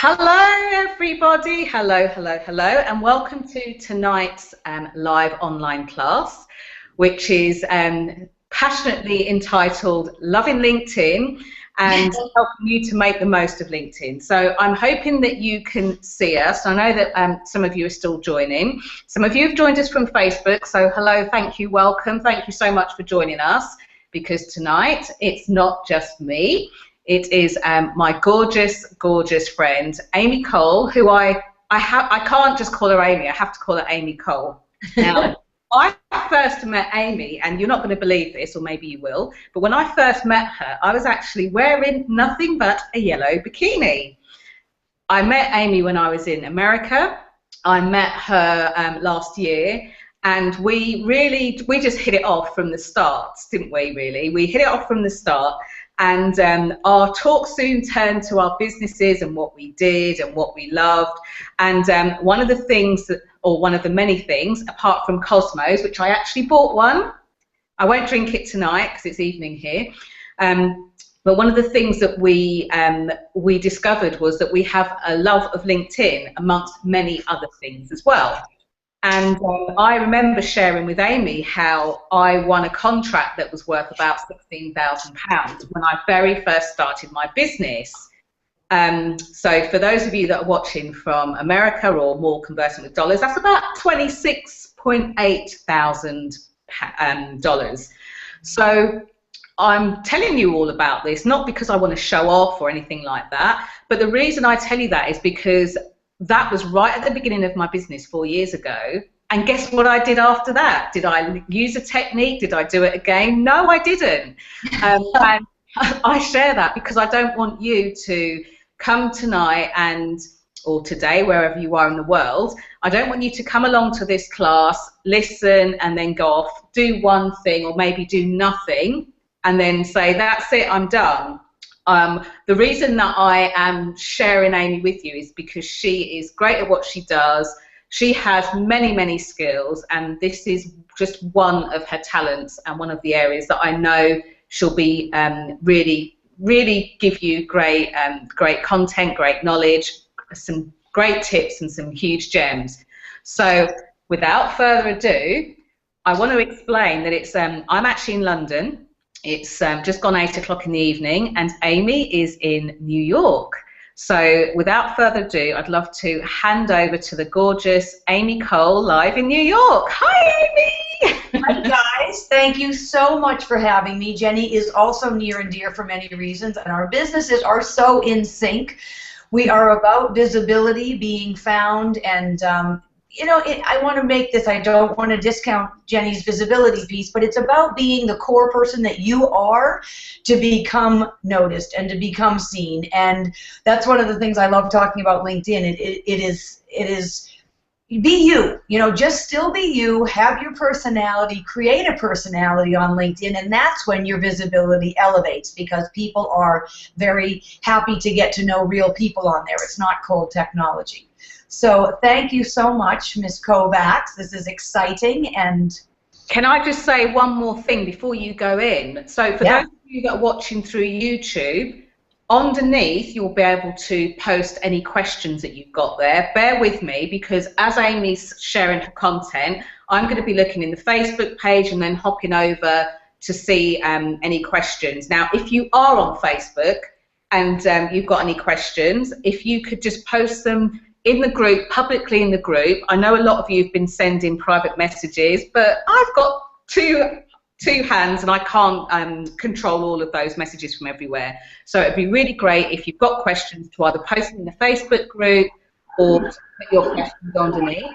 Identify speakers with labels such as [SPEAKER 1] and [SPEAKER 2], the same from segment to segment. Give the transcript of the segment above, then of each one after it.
[SPEAKER 1] Hello, everybody. Hello, hello, hello, and welcome to tonight's live online class, which is passionately entitled Loving LinkedIn and helping you to make the most of LinkedIn. So I'm hoping that you can see us. I know that some of you are still joining. Some of you have joined us from Facebook, so hello, thank you, welcome. Thank you so much for joining us, because tonight it's not just me. It is my gorgeous, gorgeous friend, Amy Cole, who I can't just call her Amy, I have to call her Amy Cole. Now, I first met Amy, and you're not going to believe this, or maybe you will, but when I first met her, I was actually wearing nothing but a yellow bikini. I met Amy when I was in America. I met her last year, and we just hit it off from the start, didn't we, really? We hit it off from the start. And our talk soon turned to our businesses and what we did and what we loved. And one of the things, or one of the many things, apart from Cosmos, which I actually bought one. I won't drink it tonight because it's evening here. But one of the things that we discovered was that we have a love of LinkedIn amongst many other things as well. And I remember sharing with Amy how I won a contract that was worth about £16,000 when I very first started my business. So for those of you that are watching from America or more converting with dollars, that's about $26.8 thousand. So I'm telling you all about this, not because I want to show off or anything like that, but the reason I tell you that is because that was right at the beginning of my business 4 years ago. And guess what I did after that? Did I use a technique? Did I do it again? No, I didn't. And I share that because I don't want you to come tonight or today, wherever you are in the world, I don't want you to come along to this class, listen, and then go off, do one thing, or maybe do nothing, and then say, that's it, I'm done. The reason that I am sharing Amy with you is because she is great at what she does. She has many, many skills, and this is just one of her talents and one of the areas that I know she'll be really give you great content, great knowledge, some great tips and some huge gems. So without further ado, I want to explain that it's I'm actually in London. It's just gone 8 o'clock in the evening, and Amy is in New York. So without further ado, I'd love to hand over to the gorgeous Amy Cole live in New York. Hi, Amy!
[SPEAKER 2] Hi, guys. Thank you so much for having me. Jenny is also near and dear for many reasons, and our businesses are so in sync. We are about visibility, being found, and you know, I want to make this, I don't want to discount Jenny's visibility piece, but it's about being the core person that you are to become noticed and to become seen. And that's one of the things I love talking about LinkedIn. It is be you, you know, just still be you, have your personality, create a personality on LinkedIn, and that's when your visibility elevates, because people are very happy to get to know real people on there. It's not cold technology. So thank you so much, Ms. Kovacs. This is exciting. And
[SPEAKER 1] can I just say one more thing before you go in? So for those of you that are watching through YouTube, underneath you'll be able to post any questions that you've got there. Bear with me, because as Amy's sharing her content, I'm going to be looking in the Facebook page and then hopping over to see any questions. Now, if you are on Facebook and you've got any questions, if you could just post them in the group, publicly in the group. I know a lot of you have been sending private messages, but I've got two hands and I can't control all of those messages from everywhere. So it'd be really great if you've got questions to either post them in the Facebook group or to put your questions underneath,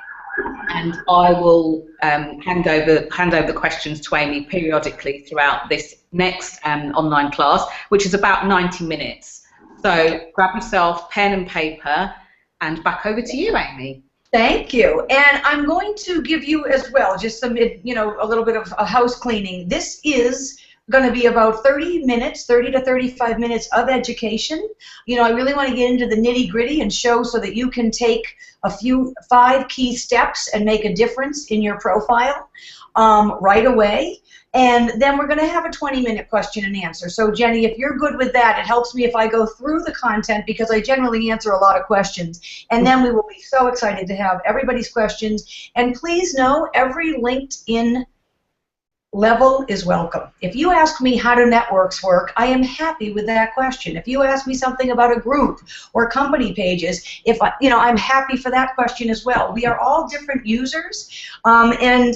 [SPEAKER 1] and I will hand over the questions to Amy periodically throughout this next online class, which is about 90 minutes. So grab yourself pen and paper, and back over to you, Amy.
[SPEAKER 2] Thank you. And I'm going to give you as well just some, you know, a little bit of a house cleaning. This is going to be about 30 minutes, 30 to 35 minutes of education. You know, I really want to get into the nitty-gritty and show so that you can take 5 key steps and make a difference in your profile right away. And then we're going to have a 20-minute question and answer. So, Jenny, if you're good with that, it helps me if I go through the content because I generally answer a lot of questions. And then we will be so excited to have everybody's questions. And please know, every LinkedIn level is welcome. If you ask me how do networks work, I am happy with that question. If you ask me something about a group or company pages, I'm happy for that question as well. We are all different users, and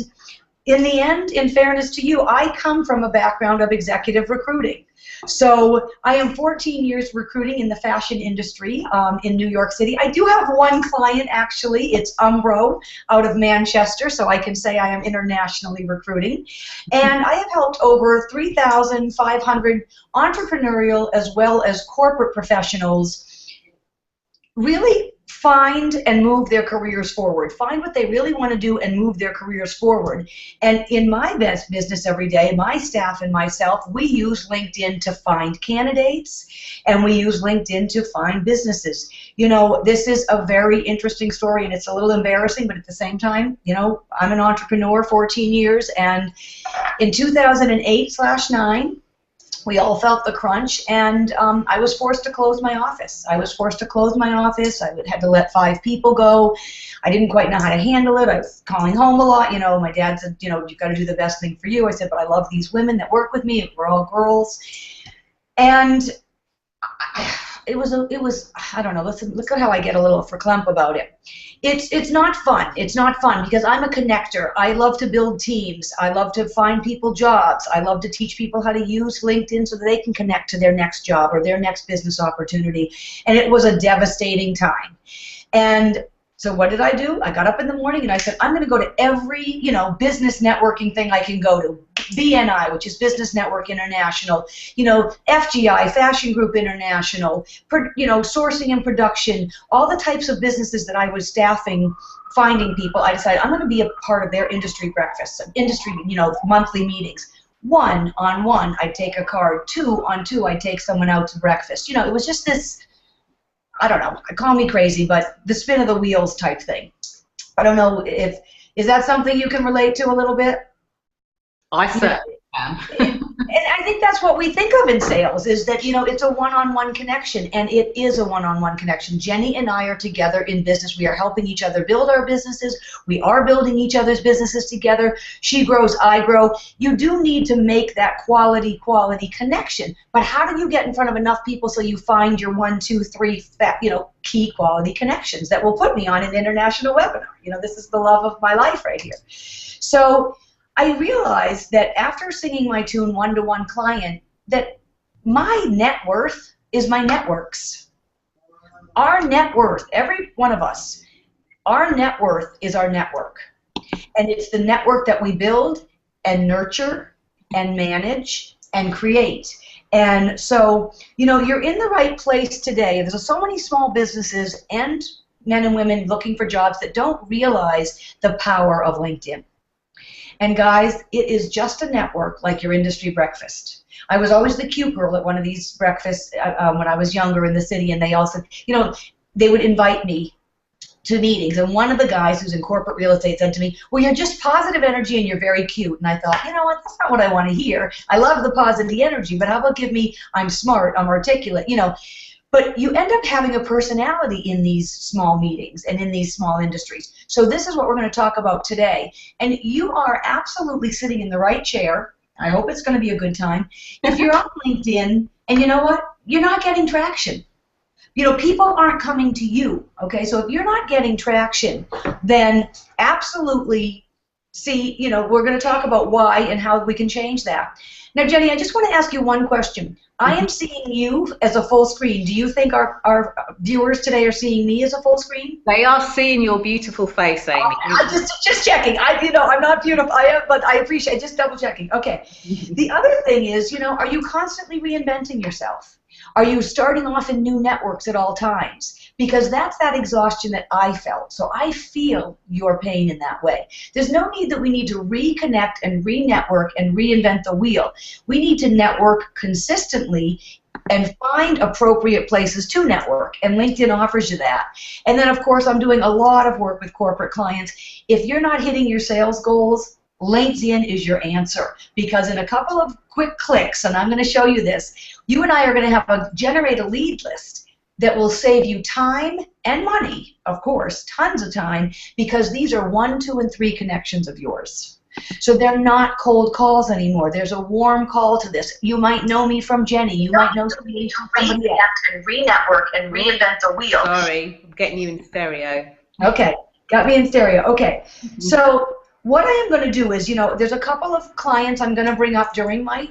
[SPEAKER 2] in the end, in fairness to you, I come from a background of executive recruiting. So I am 14 years recruiting in the fashion industry in New York City. I do have one client, actually. It's Umbro out of Manchester, so I can say I am internationally recruiting. And I have helped over 3,500 entrepreneurial as well as corporate professionals really find and move their careers forward, find what they really want to do and move their careers forward. And in my best business every day, my staff and myself, we use LinkedIn to find candidates, and we use LinkedIn to find businesses. This is a very interesting story, and it's a little embarrassing, but at the same time, I'm an entrepreneur, 14 years, and in 2008/9, we all felt the crunch, and I was forced to close my office. I had to let 5 people go. I didn't quite know how to handle it. I was calling home a lot. My dad said, you've got to do the best thing for you. I said, but I love these women that work with me. We're all girls. And it was I don't know, listen, look at how I get a little verklempt about it. It's not fun. It's not fun because I'm a connector. I love to build teams. I love to find people jobs. I love to teach people how to use LinkedIn so that they can connect to their next job or their next business opportunity. And it was a devastating time. And so what did I do? I got up in the morning and I said, I'm going to go to every, business networking thing I can go to. BNI, which is Business Network International, FGI, Fashion Group International, sourcing and production, all the types of businesses that I was staffing, finding people. I decided I'm going to be a part of their industry breakfasts, monthly meetings. 1-on-1, I'd take a card. 2-on-2, I'd take someone out to breakfast. It was just this, I don't know, call me crazy, but the spin of the wheels type thing. I don't know is that something you can relate to a little bit?
[SPEAKER 1] I certainly can.
[SPEAKER 2] And I think that's what we think of in sales, is that, it's a one-on-one connection, and it is a one-on-one connection. Jenny and I are together in business. We are helping each other build our businesses. We are building each other's businesses together. She grows, I grow. You do need to make that quality connection. But how do you get in front of enough people so you find your 1, 2, 3, key quality connections that will put me on an international webinar? This is the love of my life right here. So I realized that after singing my tune one-to-one client, that my net worth is my networks. Our net worth, every one of us, our net worth is our network. And it's the network that we build and nurture and manage and create. And so, you're in the right place today. There's so many small businesses and men and women looking for jobs that don't realize the power of LinkedIn. And guys, it is just a network like your industry breakfast. I was always the cute girl at one of these breakfasts when I was younger in the city, and they all said, they would invite me to meetings. And one of the guys who's in corporate real estate said to me, well, you're just positive energy and you're very cute. And I thought, you know what, that's not what I want to hear. I love the positive energy, but how about give me, I'm smart, I'm articulate, But you end up having a personality in these small meetings and in these small industries. So this is what we're going to talk about today. And you are absolutely sitting in the right chair. I hope it's going to be a good time. If you're on LinkedIn, and you know what? You're not getting traction. People aren't coming to you, okay? So if you're not getting traction, then absolutely see, we're going to talk about why and how we can change that. Now, Jenny, I just want to ask you one question. I am seeing you as a full screen. Do you think our viewers today are seeing me as a full screen?
[SPEAKER 1] They are seeing your beautiful face, Amy.
[SPEAKER 2] Just checking. I'm not beautiful. I am, but I appreciate just double checking. Okay. The other thing is, are you constantly reinventing yourself? Are you starting off in new networks at all times? Because that's that exhaustion that I felt. So I feel your pain in that way. There's no need that we need to reconnect and re-network and reinvent the wheel. We need to network consistently and find appropriate places to network. And LinkedIn offers you that. And then, of course, I'm doing a lot of work with corporate clients. If you're not hitting your sales goals, LinkedIn is your answer, because in a couple of quick clicks, and I'm going to show you this, you and I are going to generate a lead list that will save you time and money, of course, tons of time, because these are 1, 2, and 3 connections of yours. So they're not cold calls anymore. There's a warm call to this. You might know me from Jenny. You might know somebody from somebody else.
[SPEAKER 3] And re-network and reinvent the wheel.
[SPEAKER 1] Sorry, I'm getting you in stereo.
[SPEAKER 2] Okay, got me in stereo. Okay, so what I am going to do is, there's a couple of clients I'm going to bring up during my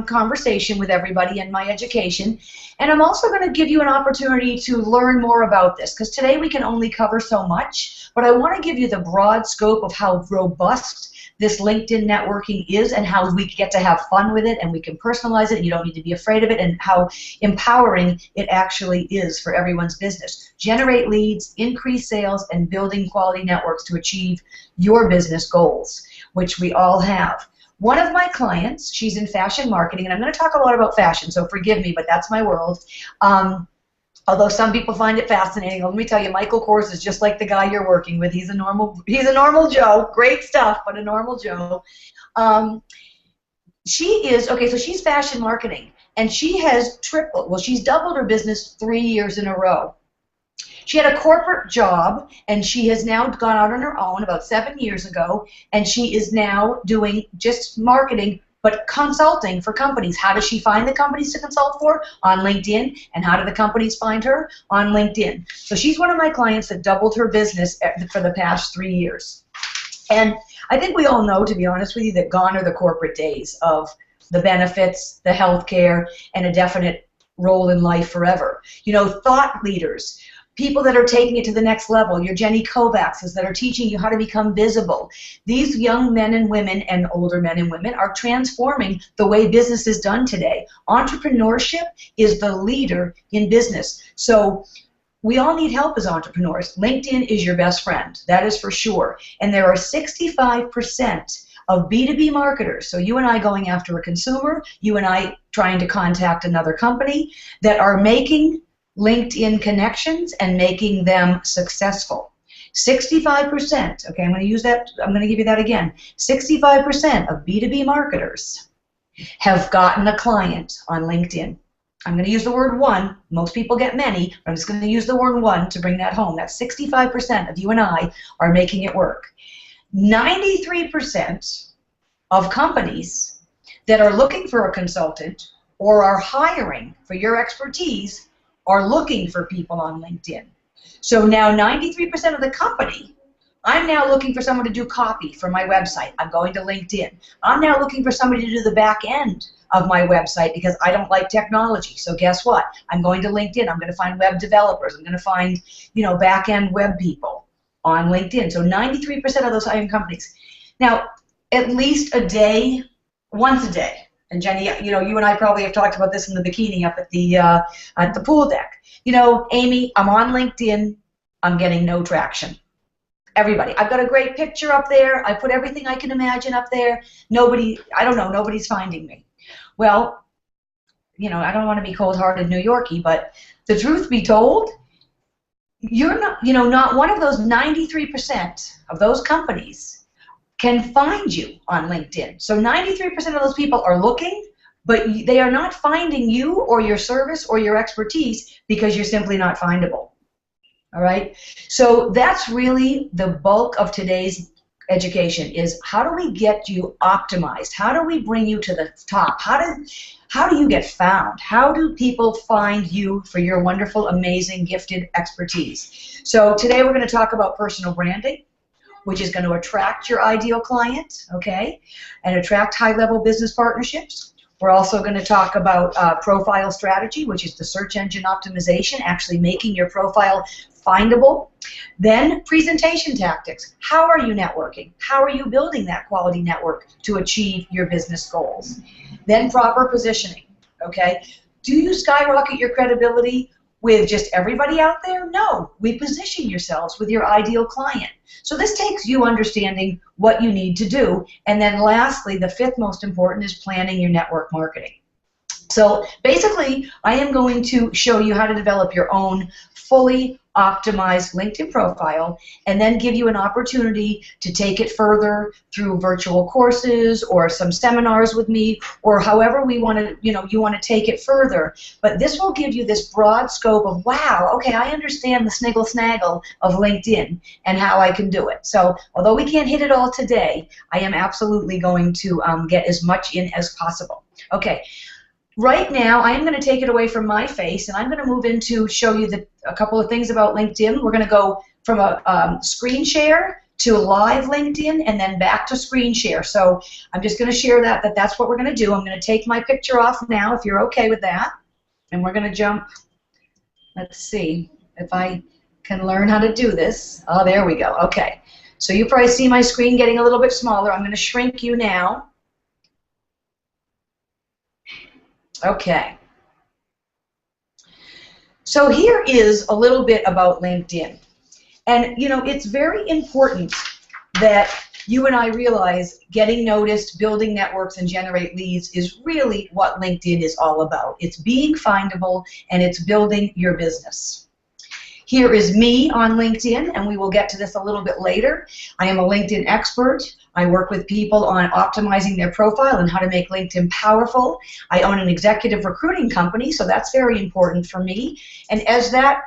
[SPEAKER 2] conversation with everybody and my education, and I'm also going to give you an opportunity to learn more about this, because today we can only cover so much, but I want to give you the broad scope of how robust this LinkedIn networking is, and how we get to have fun with it, and we can personalize it, and you don't need to be afraid of it, and how empowering it actually is for everyone's business. Generate leads, increase sales, and building quality networks to achieve your business goals, which we all have. One of my clients, she's in fashion marketing, and I'm going to talk a lot about fashion, so forgive me, but that's my world. Although some people find it fascinating, let me tell you, Michael Kors is just like the guy you're working with. He's a normal Joe. Great stuff, but a normal Joe. So she's fashion marketing, and she has she's doubled her business 3 years in a row. She had a corporate job, and she has now gone out on her own about 7 years ago, and she is now doing just marketing, but consulting for companies. How does she find the companies to consult for? On LinkedIn. And how do the companies find her? On LinkedIn. So she's one of my clients that doubled her business for the past 3 years. And I think we all know, to be honest with you, that gone are the corporate days of the benefits, the health care, and a definite role in life forever. Thought leaders, people that are taking it to the next level, your Jenny Kovacs that are teaching you how to become visible. These young men and women and older men and women are transforming the way business is done today. Entrepreneurship is the leader in business. So we all need help as entrepreneurs. LinkedIn is your best friend, that is for sure. And there are 65% of B2B marketers, so you and I going after a consumer, you and I trying to contact another company, that are making LinkedIn connections and making them successful. 65%, okay, I'm going to give you that again. 65% of B2B marketers have gotten a client on LinkedIn. I'm going to use the word one. Most people get many, but I'm just going to use the word one to bring that home. That's 65% of you and I are making it work. 93% of companies that are looking for a consultant or are hiring for your expertise are looking for people on LinkedIn. So now 93% of the company, I'm now looking for someone to do copy for my website. I'm going to LinkedIn. I'm now looking for somebody to do the back end of my website because I don't like technology. So guess what? I'm going to LinkedIn. I'm going to find web developers. I'm going to find, back end web people on LinkedIn. So 93% of those hiring companies. Now, at least a day, once a day. And Jenny, you and I probably have talked about this in the bikini up at the pool deck. Amy, I'm on LinkedIn. I'm getting no traction. Everybody, I've got a great picture up there. I put everything I can imagine up there. Nobody's finding me. Well, I don't want to be cold-hearted New Yorkie, but the truth be told, you're not one of those 93% of those companies can find you on LinkedIn. So 93% of those people are looking, but they are not finding you or your service or your expertise because you're simply not findable. All right? So that's really the bulk of today's education, is how do we get you optimized? How do we bring you to the top? How do you get found? How do people find you for your wonderful, amazing, gifted expertise? So today we're going to talk about personal branding, which is going to attract your ideal client, okay, and attract high-level business partnerships. We're also going to talk about profile strategy, which is the search engine optimization, actually making your profile findable. Then presentation tactics. How are you networking? How are you building that quality network to achieve your business goals? Then proper positioning, okay? Do you skyrocket your credibility with just everybody out there? No, we position yourselves with your ideal client. So this takes you understanding what you need to do. And then lastly, the fifth most important is planning your network marketing. So basically, I am going to show you how to develop your own fully optimized LinkedIn profile and then give you an opportunity to take it further through virtual courses or some seminars with me or however we want to, you want to take it further. But this will give you this broad scope of, wow, okay, I understand the sniggle snaggle of LinkedIn and how I can do it. So although we can't hit it all today, I am absolutely going to get as much in as possible. Okay. Right now, I am going to take it away from my face, and I'm going to move into show you a couple of things about LinkedIn. We're going to go from a screen share to live LinkedIn, and then back to screen share. So I'm just going to share that's what we're going to do. I'm going to take my picture off now, if you're okay with that, and we're going to jump. Let's see if I can learn how to do this. Oh, there we go. Okay. So you probably see my screen getting a little bit smaller. I'm going to shrink you now. Okay. So here is a little bit about LinkedIn. And, it's very important that you and I realize getting noticed, building networks, and generate leads is really what LinkedIn is all about. It's being findable, and it's building your business. Here is me on LinkedIn, and we will get to this a little bit later. I am a LinkedIn expert. I work with people on optimizing their profile and how to make LinkedIn powerful. I own an executive recruiting company, so that's very important for me. And as that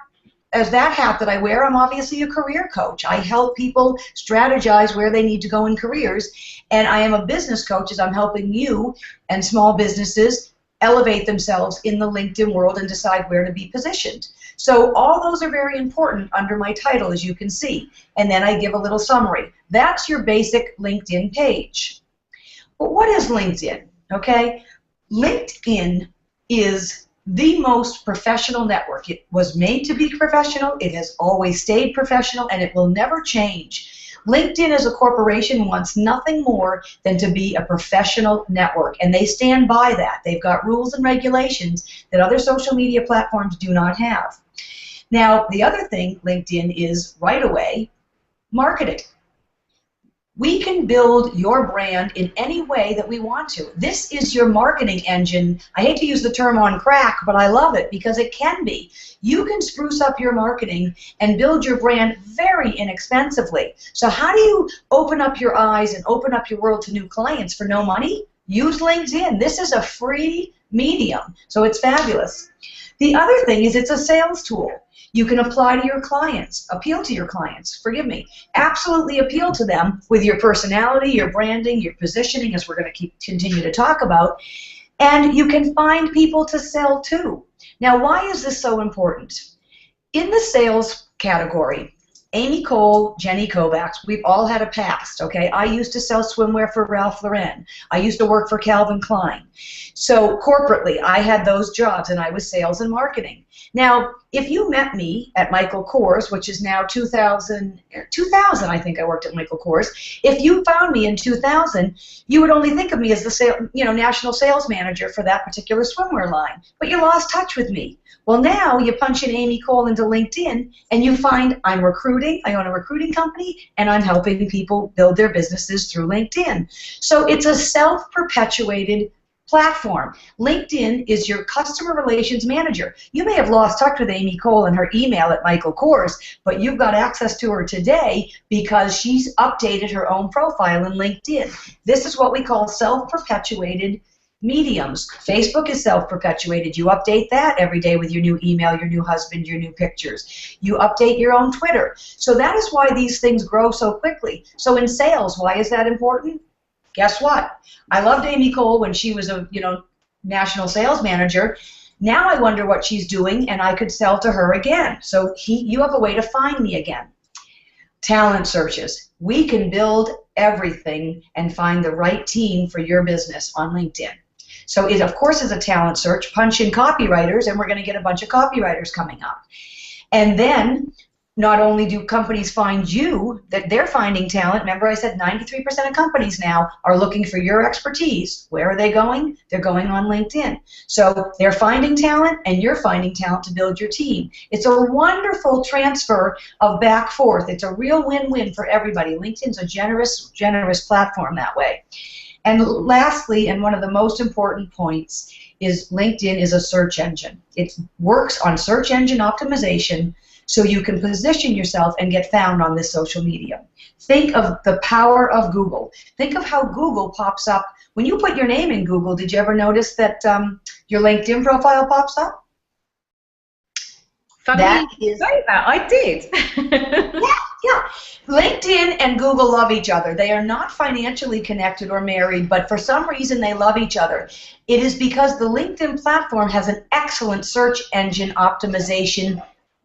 [SPEAKER 2] hat that I wear, I'm obviously a career coach. I help people strategize where they need to go in careers. And I am a business coach as I'm helping you and small businesses elevate themselves in the LinkedIn world and decide where to be positioned. So all those are very important under my title, as you can see. And then I give a little summary. That's your basic LinkedIn page. But what is LinkedIn? Okay? LinkedIn is the most professional network. It was made to be professional. It has always stayed professional, and it will never change. LinkedIn as a corporation wants nothing more than to be a professional network, and they stand by that. They've got rules and regulations that other social media platforms do not have. Now, the other thing LinkedIn is right away, marketing. We can build your brand in any way that we want to. This is your marketing engine. I hate to use the term on crack, but I love it because it can be. You can spruce up your marketing and build your brand very inexpensively. So how do you open up your eyes and open up your world to new clients for no money? Use LinkedIn. This is a free medium, so it's fabulous. The other thing is it's a sales tool. You can apply to your clients, appeal to your clients, absolutely appeal to them with your personality, your branding, your positioning, as we're going to continue to talk about, and you can find people to sell to. Now, why is this so important? In the sales category, Amy Cole, Jenny Kovacs, we've all had a past, okay? I used to sell swimwear for Ralph Lauren. I used to work for Calvin Klein. So corporately, I had those jobs, and I was sales and marketing. Now, if you met me at Michael Kors, which is now 2000, I think I worked at Michael Kors. If you found me in 2000, you would only think of me as the national sales manager for that particular swimwear line. But you lost touch with me. Well, now you punch in Amy Cole into LinkedIn, and you find I'm recruiting, I own a recruiting company, and I'm helping people build their businesses through LinkedIn. So it's a self-perpetuated platform. LinkedIn is your customer relations manager. You may have lost touch with Amy Cole and her email at Michael Kors, but you've got access to her today because she's updated her own profile in LinkedIn. This is what we call self-perpetuated mediums. Facebook is self-perpetuated. You update that every day with your new email, your new husband, your new pictures. You update your own Twitter. So that is why these things grow so quickly. So in sales, why is that important? Guess what? I loved Amy Cole when she was a national sales manager. Now I wonder what she's doing, and I could sell to her again. So you have a way to find me again. Talent searches. We can build everything and find the right team for your business on LinkedIn. So it, of course, is a talent search. Punch in copywriters, and we're going to get a bunch of copywriters coming up. And then not only do companies find you, that they're finding talent. Remember I said 93% of companies now are looking for your expertise. Where are they going? They're going on LinkedIn. So they're finding talent, and you're finding talent to build your team. It's a wonderful transfer of back forth. It's a real win-win for everybody. LinkedIn's a generous platform that way. And lastly, and one of the most important points, is LinkedIn is a search engine. It works on search engine optimization so you can position yourself and get found on this social media. Think of the power of Google. Think of how Google pops up. When you put your name in Google, did you ever notice that your LinkedIn profile pops up?
[SPEAKER 1] Funny
[SPEAKER 2] That
[SPEAKER 1] you
[SPEAKER 2] is,
[SPEAKER 1] say that. I did.
[SPEAKER 2] yeah. LinkedIn and Google love each other. They are not financially connected or married, but for some reason they love each other. It is because the LinkedIn platform has an excellent search engine optimization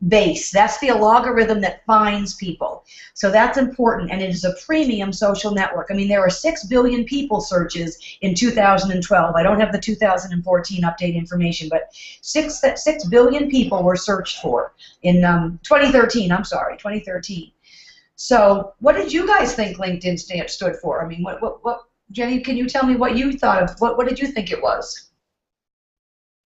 [SPEAKER 2] base. That's the algorithm that finds people. So that's important, and it is a premium social network. I mean, there are 6 billion people searches in 2012. I don't have the 2014 update information, but 6 billion people were searched for in 2013. I'm sorry, 2013. So what did you guys think LinkedIn stood for? I mean, what Jenny, can you tell me what you thought of, what did you think it was?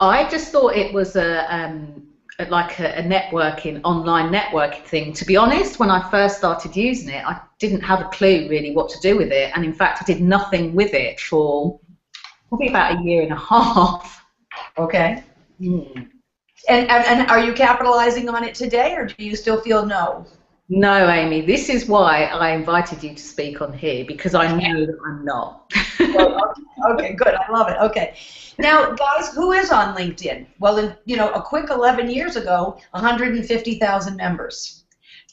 [SPEAKER 1] I just thought it was like a networking, online networking thing. To be honest, when I first started using it, I didn't have a clue really what to do with it. And in fact, I did nothing with it for probably about a year and a half.
[SPEAKER 2] Okay.
[SPEAKER 1] Mm.
[SPEAKER 2] And are you capitalizing on it today, or do you still feel no?
[SPEAKER 1] No, Amy, this is why I invited you to speak on here, because I know that I'm not.
[SPEAKER 2] Okay, good. I love it. Okay. Now, guys, who is on LinkedIn? Well, a quick 11 years ago, 150,000 members.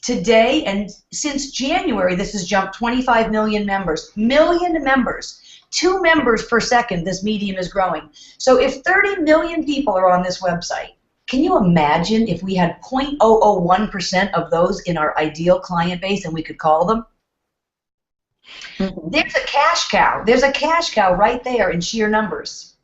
[SPEAKER 2] Today, and since January, this has jumped 25 million members. 2 members per second, this medium is growing. So if 30 million people are on this website, can you imagine if we had 0.001% of those in our ideal client base and we could call them? Mm-hmm. There's a cash cow. There's a cash cow right there in sheer numbers.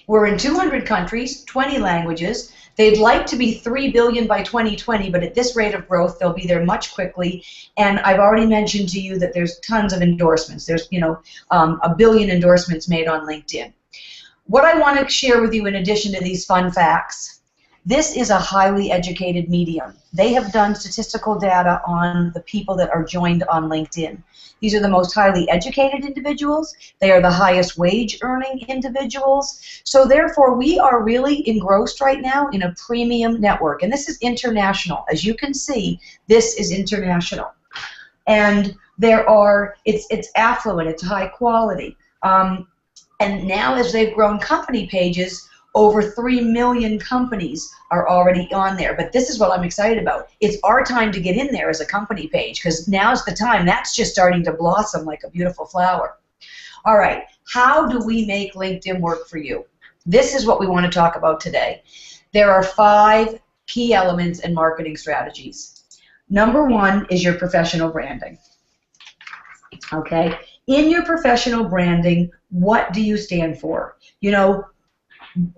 [SPEAKER 2] We're in 200 countries, 20 languages. They'd like to be 3 billion by 2020, but at this rate of growth, they'll be there much quickly. And I've already mentioned to you that there's tons of endorsements. There's, 1 billion endorsements made on LinkedIn. What I want to share with you in addition to these fun facts, this is a highly educated medium. They have done statistical data on the people that are joined on LinkedIn. These are the most highly educated individuals. They are the highest wage earning individuals. So therefore, we are really engrossed right now in a premium network. And this is international. As you can see, this is international. And it's affluent, it's high quality. And now as they've grown company pages, over 3 million companies are already on there. But this is what I'm excited about. It's our time to get in there as a company page, because now's the time. That's just starting to blossom like a beautiful flower. All right, how do we make LinkedIn work for you? This is what we want to talk about today. There are 5 key elements in marketing strategies. Number 1 is your professional branding. Okay? In your professional branding, what do you stand for?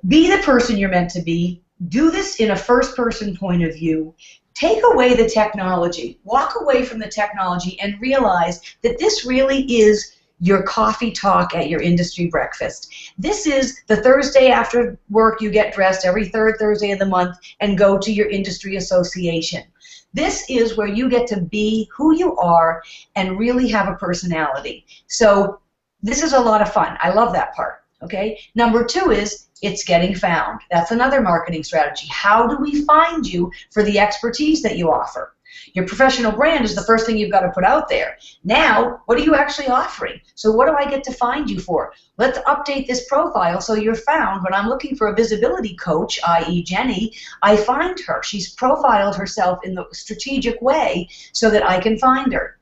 [SPEAKER 2] Be the person you're meant to be. Do this in a first-person point of view. Take away the technology. Walk away from the technology and realize that this really is your coffee talk at your industry breakfast. This is the Thursday after work you get dressed every 3rd Thursday of the month and go to your industry association. This is where you get to be who you are and really have a personality. So this is a lot of fun. I love that part. Okay. Number 2 is it's getting found. That's another marketing strategy. How do we find you for the expertise that you offer? Your professional brand is the first thing you've got to put out there. Now, what are you actually offering? So what do I get to find you for? Let's update this profile so you're found. When I'm looking for a visibility coach, i.e. Jenny, I find her. She's profiled herself in the strategic way so that I can find her.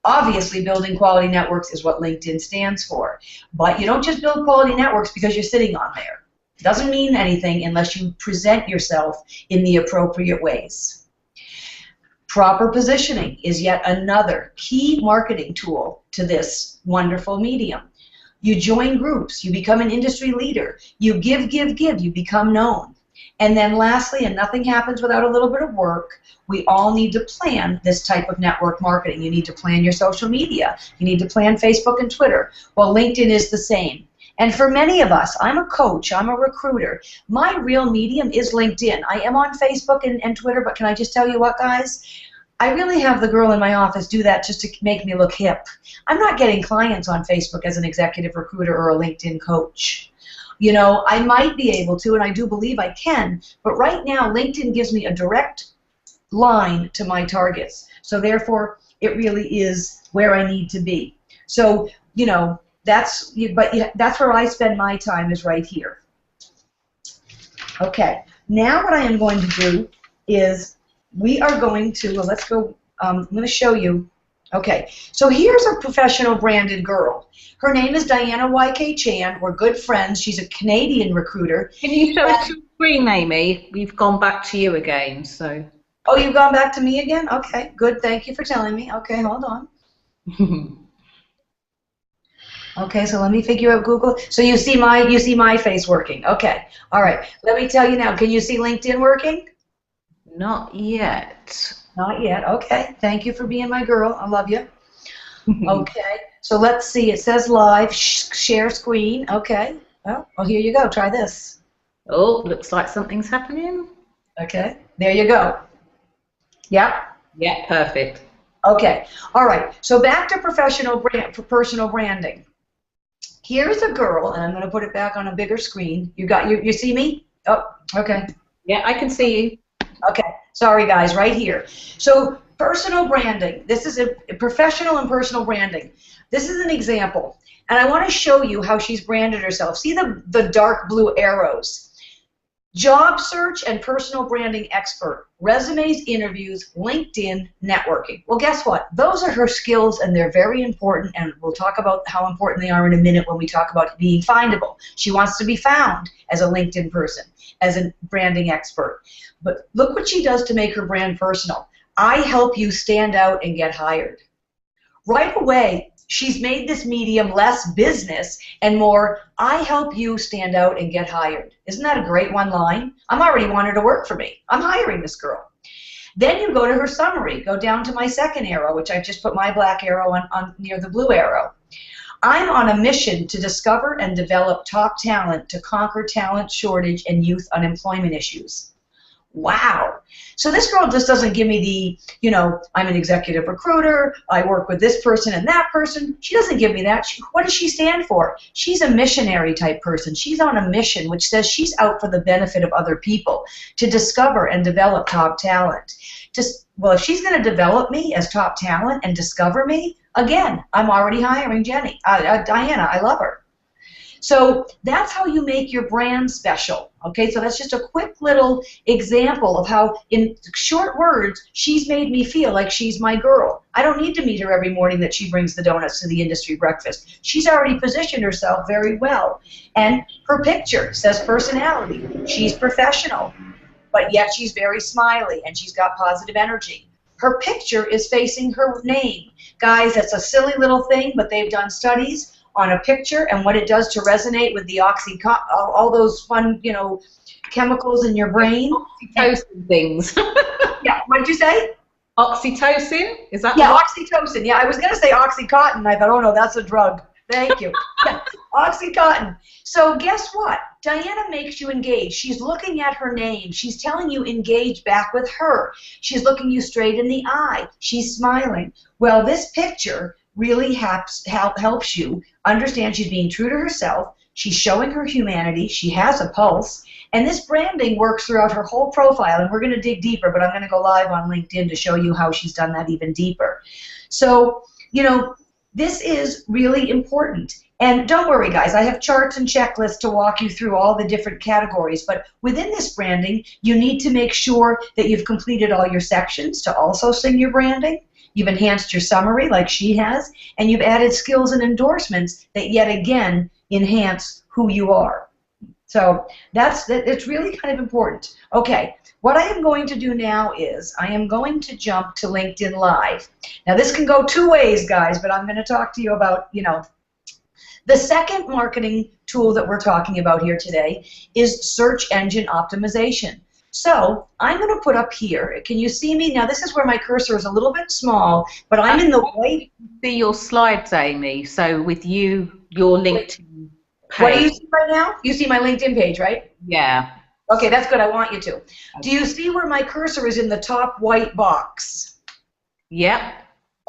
[SPEAKER 2] Obviously, building quality networks is what LinkedIn stands for. But you don't just build quality networks because you're sitting on there. It doesn't mean anything unless you present yourself in the appropriate ways. Proper positioning is yet another key marketing tool to this wonderful medium. You join groups, you become an industry leader, you give, you become known. And then lastly, and nothing happens without a little bit of work, we all need to plan this type of network marketing. You need to plan your social media. You need to plan Facebook and Twitter. Well, LinkedIn is the same. And for many of us, I'm a coach, I'm a recruiter. My real medium is LinkedIn. I am on Facebook and Twitter, but can I just tell you what, guys? I really have the girl in my office do that just to make me look hip. I'm not getting clients on Facebook as an executive recruiter or a LinkedIn coach. You know, I might be able to, and I do believe I can, but right now LinkedIn gives me a direct line to my targets. So therefore, it really is where I need to be. So, you know, that's where I spend my time, is right here. Okay, now what I am going to do is we are going to, well, let's go, I'm going to show you. Okay, so here's a professional branded girl. Her name is Diana YK Chan. We're good friends. She's a Canadian recruiter.
[SPEAKER 1] Can you show us your screen, Amy? We've gone back to you again, so.
[SPEAKER 2] Oh, you've gone back to me again? Okay, good. Thank you for telling me. Okay, hold on. Okay, so let me figure out Google. So you see my face working. Okay, all right. Let me tell you now. Can you see LinkedIn working?
[SPEAKER 1] Not yet.
[SPEAKER 2] Not yet. Okay. Thank you for being my girl. I love you. Okay. So let's see. It says live. Share screen. Okay. Well, here you go. Try this.
[SPEAKER 1] Oh, looks like something's happening.
[SPEAKER 2] Okay. There you go. Yep.
[SPEAKER 1] Yeah, perfect.
[SPEAKER 2] Okay. All right. So back to personal branding. Here's a girl, and I'm going to put it back on a bigger screen. You see me? Oh, okay.
[SPEAKER 1] Yeah, I can see you.
[SPEAKER 2] Okay, sorry guys, right here. So personal branding, this is a professional and personal branding. This is an example, and I want to show you how she's branded herself. See the dark blue arrows? Job search and personal branding expert, resumes, interviews, LinkedIn, networking. Well, guess what? Those are her skills, and they're very important, and we'll talk about how important they are in a minute when we talk about being findable. She wants to be found as a LinkedIn person, as a branding expert. But look what she does to make her brand personal. I help you stand out and get hired. Right away, she's made this medium less business and more, I help you stand out and get hired. Isn't that a great one line? I'm already want her to work for me. I'm hiring this girl. Then you go to her summary. Go down to my second arrow, which I just put my black arrow on near the blue arrow. I'm on a mission to discover and develop top talent to conquer talent shortage and youth unemployment issues. Wow. So this girl just doesn't give me the, you know, I'm an executive recruiter, I work with this person and that person. She doesn't give me that. What does she stand for? She's a missionary type person. She's on a mission which says she's out for the benefit of other people to discover and develop top talent. Well, if she's going to develop me as top talent and discover me, again, I'm already hiring Diana. I love her. So that's how you make your brand special. Okay, so that's just a quick little example of how, in short words, she's made me feel like she's my girl. I don't need to meet her every morning that she brings the donuts to the industry breakfast. She's already positioned herself very well. And her picture says personality. She's professional, but yet she's very smiley and she's got positive energy. Her picture is facing her name. Guys, that's a silly little thing, but they've done studies on a picture and what it does to resonate with the all those fun, you know, chemicals in your brain.
[SPEAKER 1] Oxytocin things.
[SPEAKER 2] Yeah, what did you say?
[SPEAKER 1] Oxytocin? Is that?
[SPEAKER 2] Yeah, oxytocin. Yeah, I was going to say Oxycontin. I thought, oh no, that's a drug. Thank you. Yeah, Oxycontin. So guess what? Diana makes you engage. She's looking at her name. She's telling you engage back with her. She's looking you straight in the eye. She's smiling. Well, this picture really helps you understand she's being true to herself. She's showing her humanity. She has a pulse. And this branding works throughout her whole profile. And we're going to dig deeper, but I'm going to go live on LinkedIn to show you how she's done that even deeper. So, you know, this is really important. And don't worry, guys, I have charts and checklists to walk you through all the different categories. But within this branding, you need to make sure that you've completed all your sections to also sing your branding. You've enhanced your summary like she has, and you've added skills and endorsements that yet again enhance who you are. So it's really kind of important. Okay, what I am going to do now is I am going to jump to LinkedIn Live. Now this can go two ways, guys, but I'm going to talk to you about, you know, the second marketing tool that we're talking about here today is search engine optimization. So I'm going to put up here, can you see me? Now this is where my cursor is a little bit small, but I'm in the white.
[SPEAKER 1] See your slides, Amy, so with you, your LinkedIn page.
[SPEAKER 2] What do you see right now? You see my LinkedIn page, right?
[SPEAKER 1] Yeah.
[SPEAKER 2] Okay, that's good, I want you to. Do you see where my cursor is in the top white box?
[SPEAKER 1] Yep.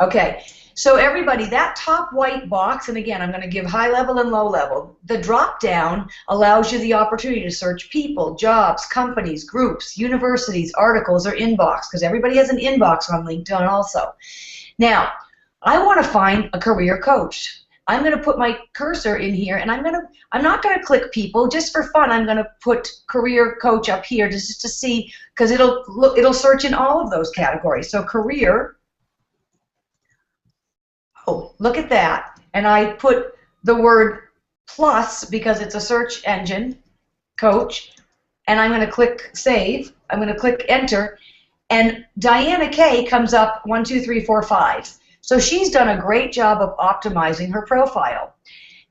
[SPEAKER 2] Okay, so everybody, that top white box, and again, I'm going to give high level and low level. The drop down allows you the opportunity to search people, jobs, companies, groups, universities, articles, or inbox, because everybody has an inbox on LinkedIn also. Now, I want to find a career coach. I'm going to put my cursor in here, and I'm not going to click people just for fun. I'm going to put career coach up here just to see, because it'll search in all of those categories. So career. Oh, look at that. And I put the word plus because it's a search engine, coach, and I'm going to click save. I'm going to click enter, and Diana K comes up 1, 2, 3, 4, 5. So she's done a great job of optimizing her profile.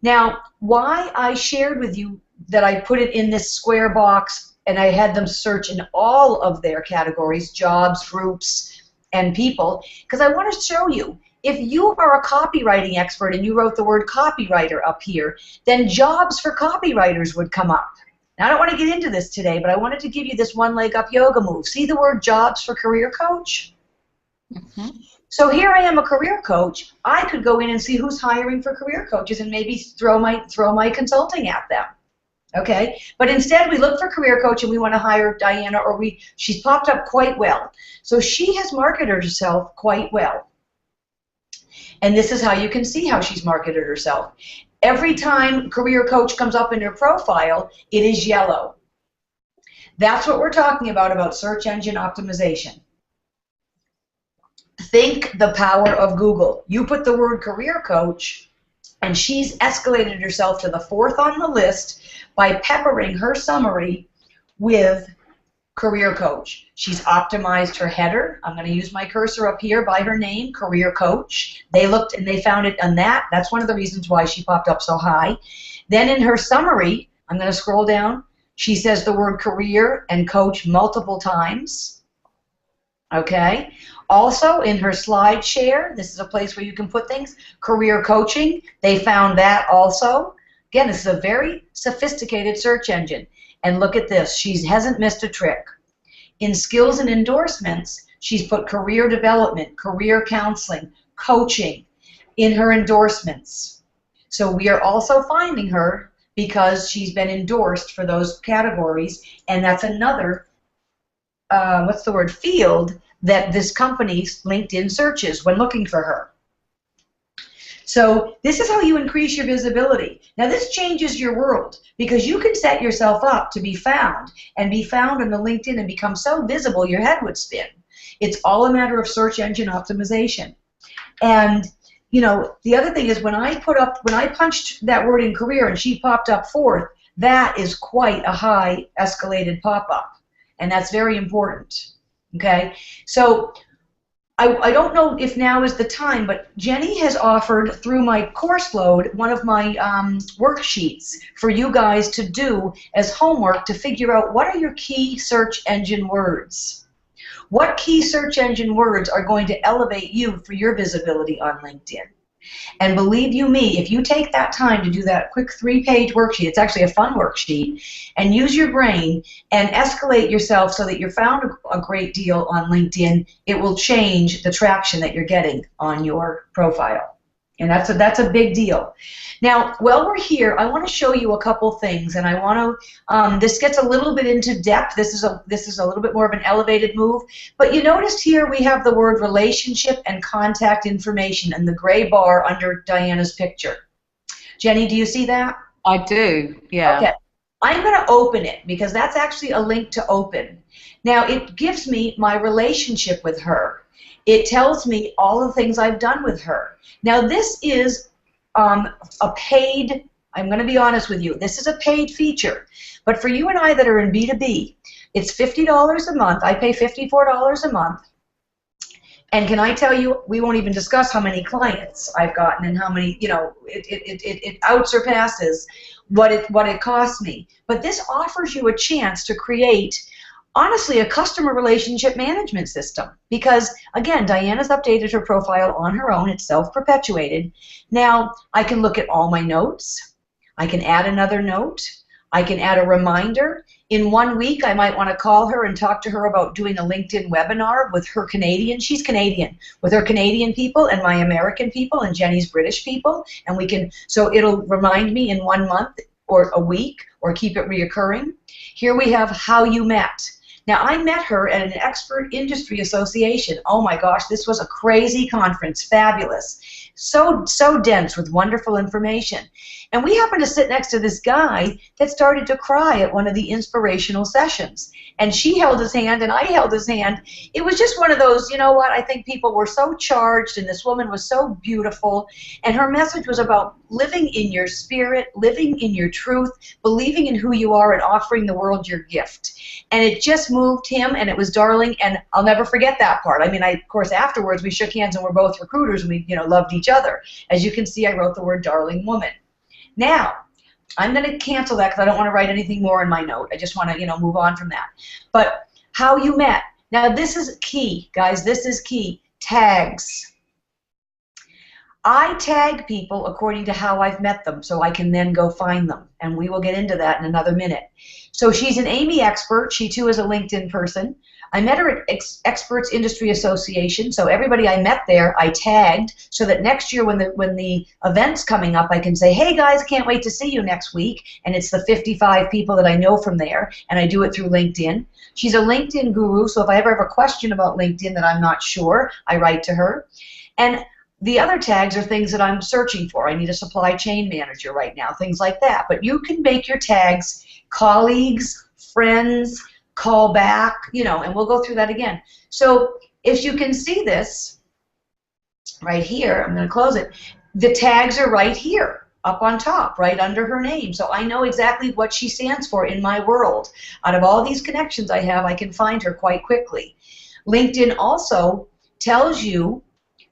[SPEAKER 2] Now, why I shared with you that I put it in this square box and I had them search in all of their categories, jobs, groups, and people, because I want to show you, if you are a copywriting expert and you wrote the word copywriter up here, then jobs for copywriters would come up. Now, I don't want to get into this today, but I wanted to give you this one leg up yoga move. See the word jobs for career coach?
[SPEAKER 1] Mm-hmm.
[SPEAKER 2] So here I am, a career coach. I could go in and see who's hiring for career coaches and maybe throw my consulting at them. Okay, but instead we look for career coach and we want to hire Diana, or she's popped up quite well. So she has marketed herself quite well. And this is how you can see how she's marketed herself. Every time career coach comes up in her profile, it is yellow. That's what we're talking about search engine optimization. Think the power of Google. You put the word career coach, and she's escalated herself to the 4th on the list by peppering her summary with career coach. She's optimized her header. I'm going to use my cursor up here by her name, career coach. They looked and they found it on that. That's one of the reasons why she popped up so high. Then in her summary, I'm going to scroll down. She says the word career and coach multiple times. Okay. Also in her slide share, this is a place where you can put things, career coaching. They found that also. Again, this is a very sophisticated search engine. And look at this, she hasn't missed a trick. In skills and endorsements, she's put career development, career counseling, coaching in her endorsements. So we are also finding her because she's been endorsed for those categories, and that's another, field that this company's LinkedIn searches when looking for her. So this is how you increase your visibility. Now this changes your world because you can set yourself up to be found and be found on the LinkedIn and become so visible your head would spin. It's all a matter of search engine optimization. And you know, the other thing is when I punched that word in career and she popped up 4th, that is quite a high escalated pop-up. And that's very important. Okay? So I don't know if now is the time, but Jenny has offered through my course load one of my worksheets for you guys to do as homework to figure out what are your key search engine words. What key search engine words are going to elevate you for your visibility on LinkedIn? And believe you me, if you take that time to do that quick 3-page worksheet, it's actually a fun worksheet, and use your brain and escalate yourself so that you're found a great deal on LinkedIn, it will change the traction that you're getting on your profile. And that's a big deal. Now, while we're here, I want to show you a couple things, and I want to. This gets a little bit into depth. This is a little bit more of an elevated move. But you noticed here we have the word relationship and contact information in the gray bar under Diana's picture. Jenny, do you see that?
[SPEAKER 1] I do. Yeah.
[SPEAKER 2] Okay. I'm going to open it because that's actually a link to open. Now, it gives me my relationship with her. It tells me all the things I've done with her. Now, this is a paid, I'm going to be honest with you, this is a paid feature. But for you and I that are in B2B, it's $50 a month. I pay $54 a month. And can I tell you, we won't even discuss how many clients I've gotten and how many, you know, it outsurpasses what it costs me. But this offers you a chance to create, honestly, a customer relationship management system. Because, again, Diana's updated her profile on her own. It's self-perpetuated. Now, I can look at all my notes. I can add another note. I can add a reminder. In 1 week, I might want to call her and talk to her about doing a LinkedIn webinar with her Canadian, she's Canadian, with her Canadian people and my American people and Jenny's British people. And we can, so it'll remind me in 1 month or a week or keep it reoccurring. Here we have how you met. Now, I met her at an expert industry association. Oh my gosh, this was a crazy conference, fabulous. So dense with wonderful information. And we happened to sit next to this guy that started to cry at one of the inspirational sessions. And she held his hand and I held his hand. It was just one of those, you know what, I think people were so charged and this woman was so beautiful. And her message was about living in your spirit, living in your truth, believing in who you are and offering the world your gift. And it just moved him and it was darling, and I'll never forget that part. I mean, of course, afterwards we shook hands and we're both recruiters and we, loved each other. As you can see, I wrote the word darling woman. Now, I'm going to cancel that because I don't want to write anything more in my note. I just want to, move on from that. But how you met. Now, this is key, guys. This is key. Tags. I tag people according to how I've met them so I can then go find them. And we will get into that in another minute. So she's an Amy expert. She, too, is a LinkedIn person. I met her at Experts Industry Association, so everybody I met there I tagged so that next year when the event's coming up I can say, hey guys, can't wait to see you next week, and it's the 55 people that I know from there, and I do it through LinkedIn. She's a LinkedIn guru, so if I ever have a question about LinkedIn that I'm not sure, I write to her. And the other tags are things that I'm searching for. I need a supply chain manager right now, things like that. But you can make your tags colleagues, friends, call back, and we'll go through that again. So if you can see this right here, I'm going to close it. The tags are right here, up on top, right under her name. So I know exactly what she stands for in my world. Out of all these connections I have, I can find her quite quickly. LinkedIn also tells you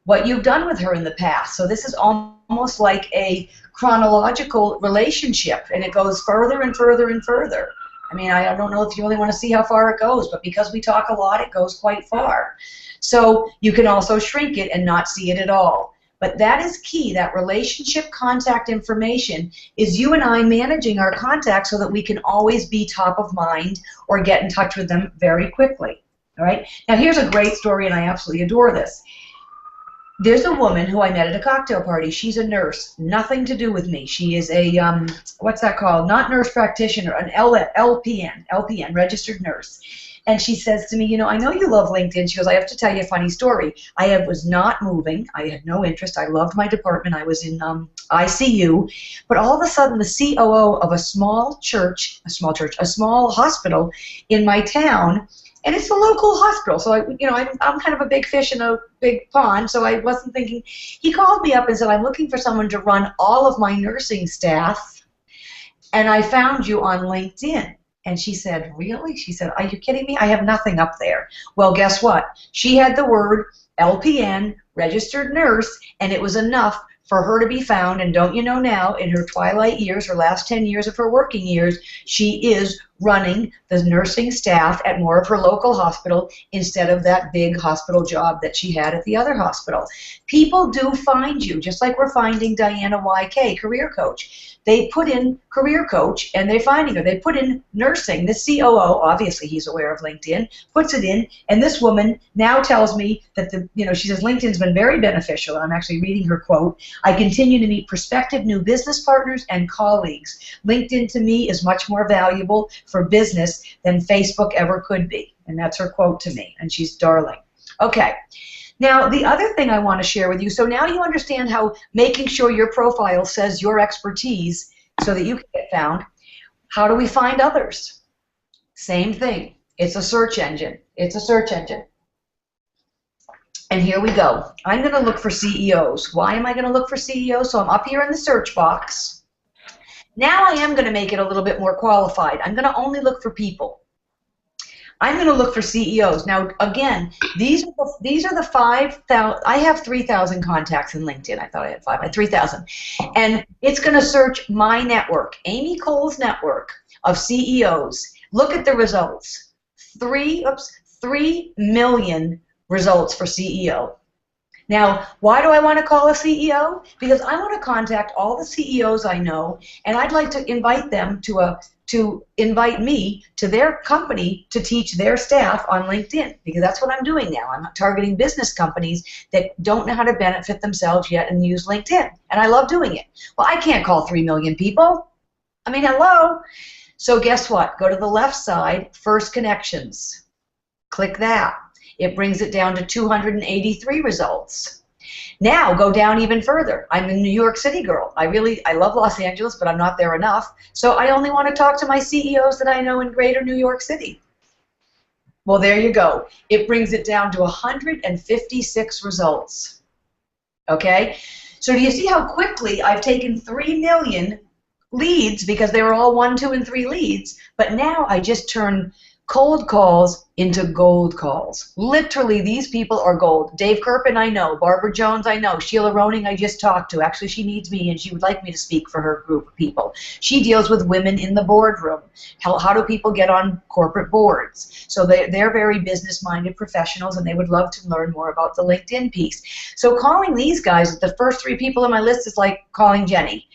[SPEAKER 2] what you've done with her in the past. So this is almost like a chronological relationship, and it goes further and further and further. I mean, I don't know if you really want to see how far it goes, but because we talk a lot, it goes quite far. So you can also shrink it and not see it at all. But that is key. That relationship contact information is you and I managing our contacts so that we can always be top of mind or get in touch with them very quickly. All right? Now, here's a great story, and I absolutely adore this. There's a woman who I met at a cocktail party. She's a nurse, nothing to do with me. She is a, what's that called? Not nurse practitioner, an LPN, registered nurse. And she says to me, I know you love LinkedIn. She goes, I have to tell you a funny story. I was not moving. I had no interest. I loved my department. I was in ICU. But all of a sudden, the COO of a small hospital in my town, and it's a local hospital, so I'm kind of a big fish in a big pond, so I wasn't thinking. He called me up and said, I'm looking for someone to run all of my nursing staff, and I found you on LinkedIn. And she said, really? She said, are you kidding me? I have nothing up there. Well, guess what? She had the word LPN, registered nurse, and it was enough for her to be found. And don't you know now, in her twilight years, her last 10 years of her working years, she is running the nursing staff at more of her local hospital instead of that big hospital job that she had at the other hospital. People do find you, just like we're finding Diana YK, career coach. They put in career coach and they're finding her. They put in nursing. The COO, obviously he's aware of LinkedIn, puts it in, and this woman now tells me that she says LinkedIn's been very beneficial. I'm actually reading her quote. I continue to meet prospective new business partners and colleagues. LinkedIn to me is much more valuable for business than Facebook ever could be. And that's her quote to me, and she's darling. Okay. Now, the other thing I want to share with you, so now you understand how making sure your profile says your expertise so that you can get found. How do we find others? Same thing. It's a search engine. It's a search engine. And here we go. I'm going to look for CEOs. Why am I going to look for CEOs? So I'm up here in the search box. Now I am going to make it a little bit more qualified. I'm going to only look for people. I'm going to look for CEOs. Now, again, these are the 5,000. I have 3,000 contacts in LinkedIn. I thought I had 5. I had 3,000. And it's going to search my network, Amy Cole's network of CEOs. Look at the results. 3 million results for CEO. Now, why do I want to call a CEO? Because I want to contact all the CEOs I know, and I'd like to invite them to invite me to their company to teach their staff on LinkedIn, because that's what I'm doing now. I'm targeting business companies that don't know how to benefit themselves yet and use LinkedIn, and I love doing it. Well, I can't call 3 million people. I mean, hello. So guess what? Go to the left side, First Connections. Click that. It brings it down to 283 results. Now go down even further. I'm a New York City girl. I love Los Angeles, but I'm not there enough. So I only want to talk to my CEOs that I know in greater New York City. Well, there you go. It brings it down to 156 results. Okay? So do you see how quickly I've taken 3 million leads, because they were all 1, 2, and 3 leads, but now I just turn cold calls into gold calls. Literally, these people are gold. Dave Kirpin, I know. Barbara Jones, I know. Sheila Roning, I just talked to. Actually, she needs me, and she would like me to speak for her group of people. She deals with women in the boardroom. How do people get on corporate boards? So they're very business-minded professionals, and they would love to learn more about the LinkedIn piece. So calling these guys, the first 3 people on my list, is like calling Jenny.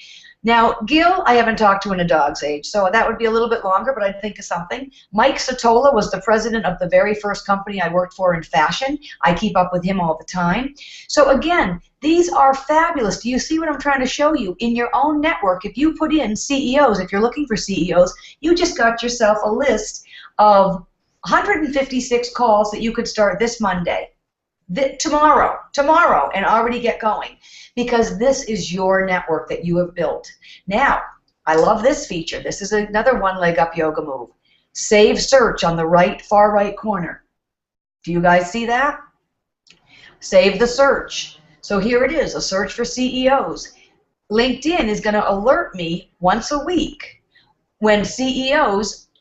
[SPEAKER 2] Now, Gil, I haven't talked to in a dog's age, so that would be a little bit longer, but I'd think of something. Mike Sotola was the president of the very first company I worked for in fashion. I keep up with him all the time. So again, these are fabulous. Do you see what I'm trying to show you? In your own network, if you put in CEOs, if you're looking for CEOs, you just got yourself a list of 156 calls that you could start this Monday. Tomorrow, and already get going, because this is your network that you have built. Now, I love this feature. This is another one leg up yoga move. Save search on the far right corner. Do you guys see that? Save the search. So here it is, a search for CEOs. LinkedIn is going to alert me once a week when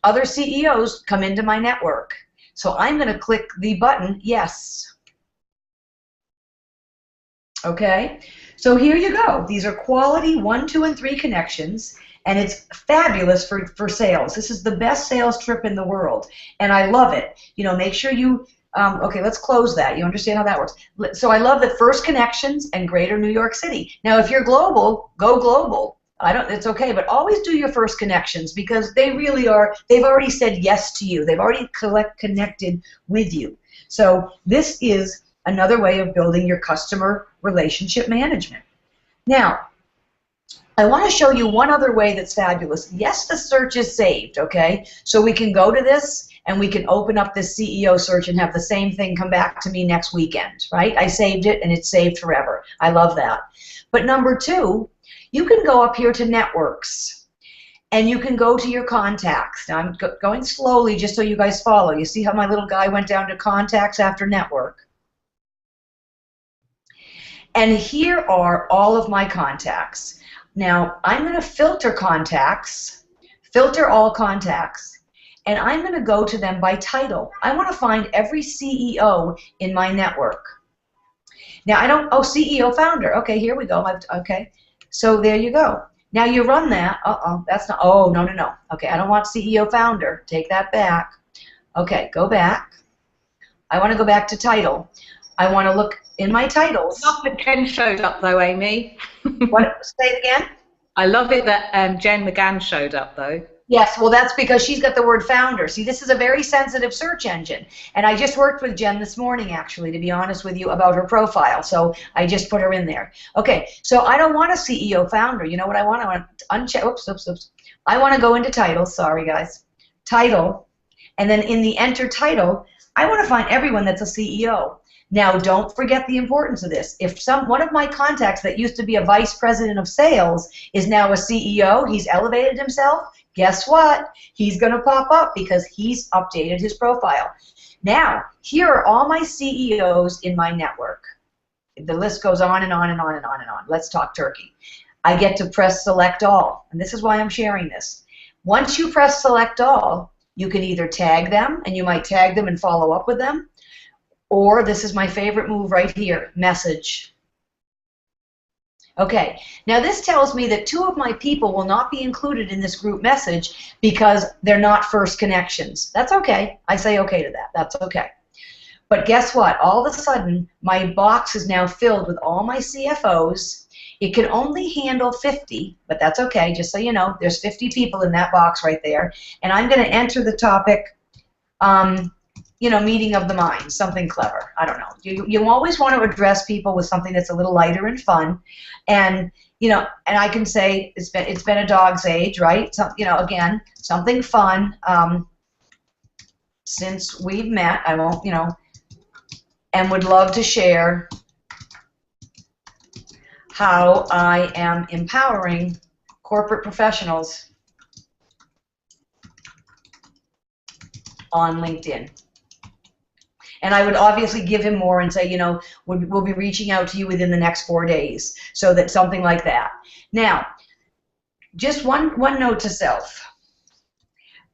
[SPEAKER 2] other CEOs come into my network. So I'm going to click the button, yes. Okay, so here you go. These are quality 1, 2, and 3 connections, and it's fabulous for sales. This is the best sales trip in the world, and I love it. You know, make sure you, okay, let's close that. You understand how that works. So I love the First Connections and greater New York City. Now, if you're global, go global. It's okay, but always do your First Connections, because they really are, they've already said yes to you. They've already connected with you. So this is another way of building your customer relationship management. Now, I want to show you one other way that's fabulous. Yes, the search is saved, okay? So we can go to this and we can open up this CEO search and have the same thing come back to me next weekend, right? I saved it and it's saved forever. I love that. But number 2, you can go up here to networks and you can go to your contacts. Now I'm going slowly just so you guys follow. You see how my little guy went down to contacts after network? And here are all of my contacts. Now, I'm going to filter contacts, filter all contacts, and I'm going to go to them by title. I want to find every CEO in my network. Now, CEO founder. Okay, here we go. Okay, so there you go. Now, you run that. That's not, no. Okay, I don't want CEO founder. Take that back. Okay, go back. I want to go back to title. I want to look in my titles.
[SPEAKER 1] I love that Jen showed up though, Amy.
[SPEAKER 2] What? Say it again?
[SPEAKER 1] I love it that Jen McGann showed up though.
[SPEAKER 2] Yes, well that's because she's got the word founder. See, this is a very sensitive search engine. And I just worked with Jen this morning, actually, to be honest with you, about her profile. So I just put her in there. Okay, so I don't want a CEO founder. You know what I want? I want to uncheck. Oops. I want to go into title. Sorry, guys. Title. And then in the enter title, I want to find everyone that's a CEO. Now, don't forget the importance of this. If one of my contacts that used to be a vice president of sales is now a CEO, he's elevated himself, guess what? He's going to pop up because he's updated his profile. Now, here are all my CEOs in my network. The list goes on and on and on and on and on. Let's talk turkey. I get to press select all, and this is why I'm sharing this. Once you press select all, you can either tag them, and you might tag them and follow up with them, or this is my favorite move right here, message. Okay, now this tells me that 2 of my people will not be included in this group message because they're not first connections. That's okay. I say okay to that. That's okay. But guess what? All of a sudden, my box is now filled with all my CFOs. It can only handle 50, but that's okay. Just so you know, there's 50 people in that box right there. And I'm going to enter the topic, you know, meeting of the minds, something clever. I don't know. You always want to address people with something that's a little lighter and fun. And, you know, and I can say it's been a dog's age, right? So, you know, again, something fun. Since we've met, I won't, you know, and would love to share how I am empowering corporate professionals on LinkedIn. And I would obviously give him more and say, you know, we'll be reaching out to you within the next 4 days, so that something like that. Now, just one note to self.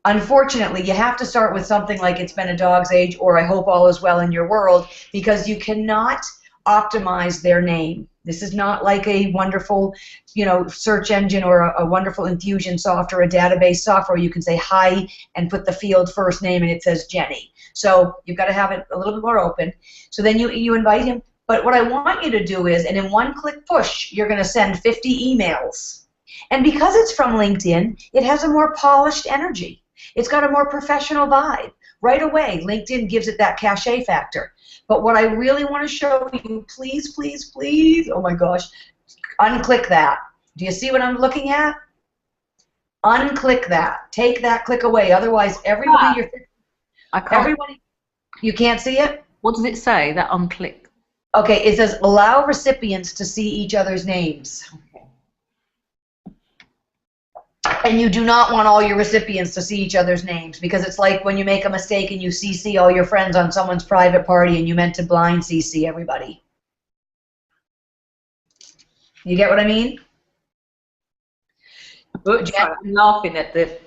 [SPEAKER 2] Unfortunately, you have to start with something like it's been a dog's age or I hope all is well in your world, because you cannot optimize their name. This is not like a wonderful, you know, search engine or a wonderful infusion software, a database software. You can say hi and put the field first name and it says Jenny. So you've got to have it a little bit more open. So then you invite him. But what I want you to do is, and in one click push, you're going to send 50 emails. And because it's from LinkedIn, it has a more polished energy. It's got a more professional vibe. Right away, LinkedIn gives it that cachet factor. But what I really want to show you, please, please, please, oh my gosh, unclick that. Do you see what I'm looking at? Unclick that. Take that click away. Otherwise, everybody, everybody, you can't see it?
[SPEAKER 1] What does it say, that unclick?
[SPEAKER 2] Okay, it says allow recipients to see each other's names. And you do not want all your recipients to see each other's names, because it's like when you make a mistake and you CC all your friends on someone's private party and you meant to blind CC everybody. You get what I mean?
[SPEAKER 1] I'm laughing at the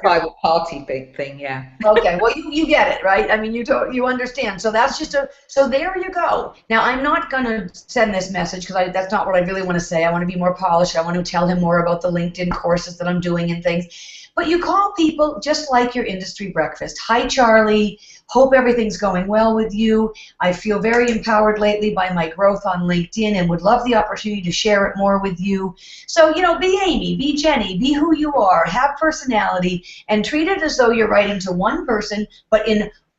[SPEAKER 1] private party big thing, yeah.
[SPEAKER 2] Okay, well you get it, right? I mean, you understand. So that's just so there you go. Now I'm not going to send this message because that's not what I really want to say. I want to be more polished. I want to tell him more about the LinkedIn courses that I'm doing and things. But you call people just like your industry breakfast. Hi, Charlie. Hope everything's going well with you. I feel very empowered lately by my growth on LinkedIn and would love the opportunity to share it more with you. So, you know, be Amy, be Jenny, be who you are, have personality, and treat it as though you're writing to one person, but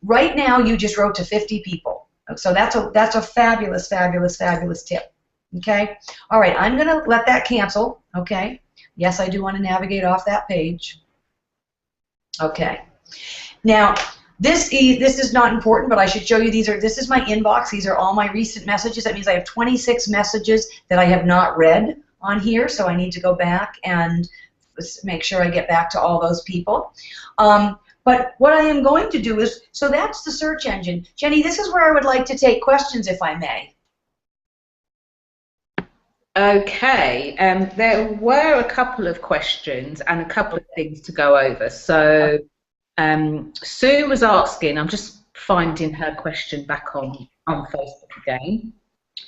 [SPEAKER 2] right now you just wrote to 50 people. So that's a fabulous, fabulous, fabulous tip. Okay? All right, I'm going to let that cancel. Okay? Yes, I do want to navigate off that page. Okay. Now, this is not important, but I should show you this is my inbox. These are all my recent messages. That means I have 26 messages that I have not read on here, so I need to go back and make sure I get back to all those people. But what I am going to do is, so that's the search engine. Jenny, this is where I would like to take questions, if I may.
[SPEAKER 1] Okay, there were a couple of questions and a couple of things to go over. So Sue was asking, I'm just finding her question back on Facebook again.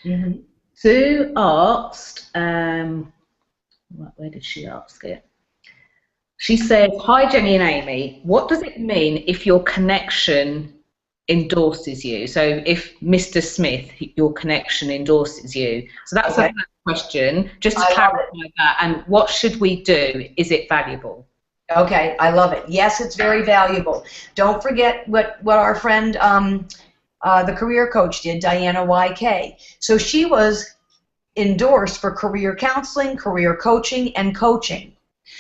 [SPEAKER 1] Mm-hmm. Sue asked, where did she ask it? She said, hi Jenny and Amy, what does it mean if your connection endorses you? So if Mr. Smith, your connection endorses you. So that's okay. A question, just to clarify that. And what should we do? Is it valuable?
[SPEAKER 2] Okay, I love it. Yes, it's very valuable. Don't forget what our friend, the career coach did, Diana YK. So she was endorsed for career counseling, career coaching, and coaching.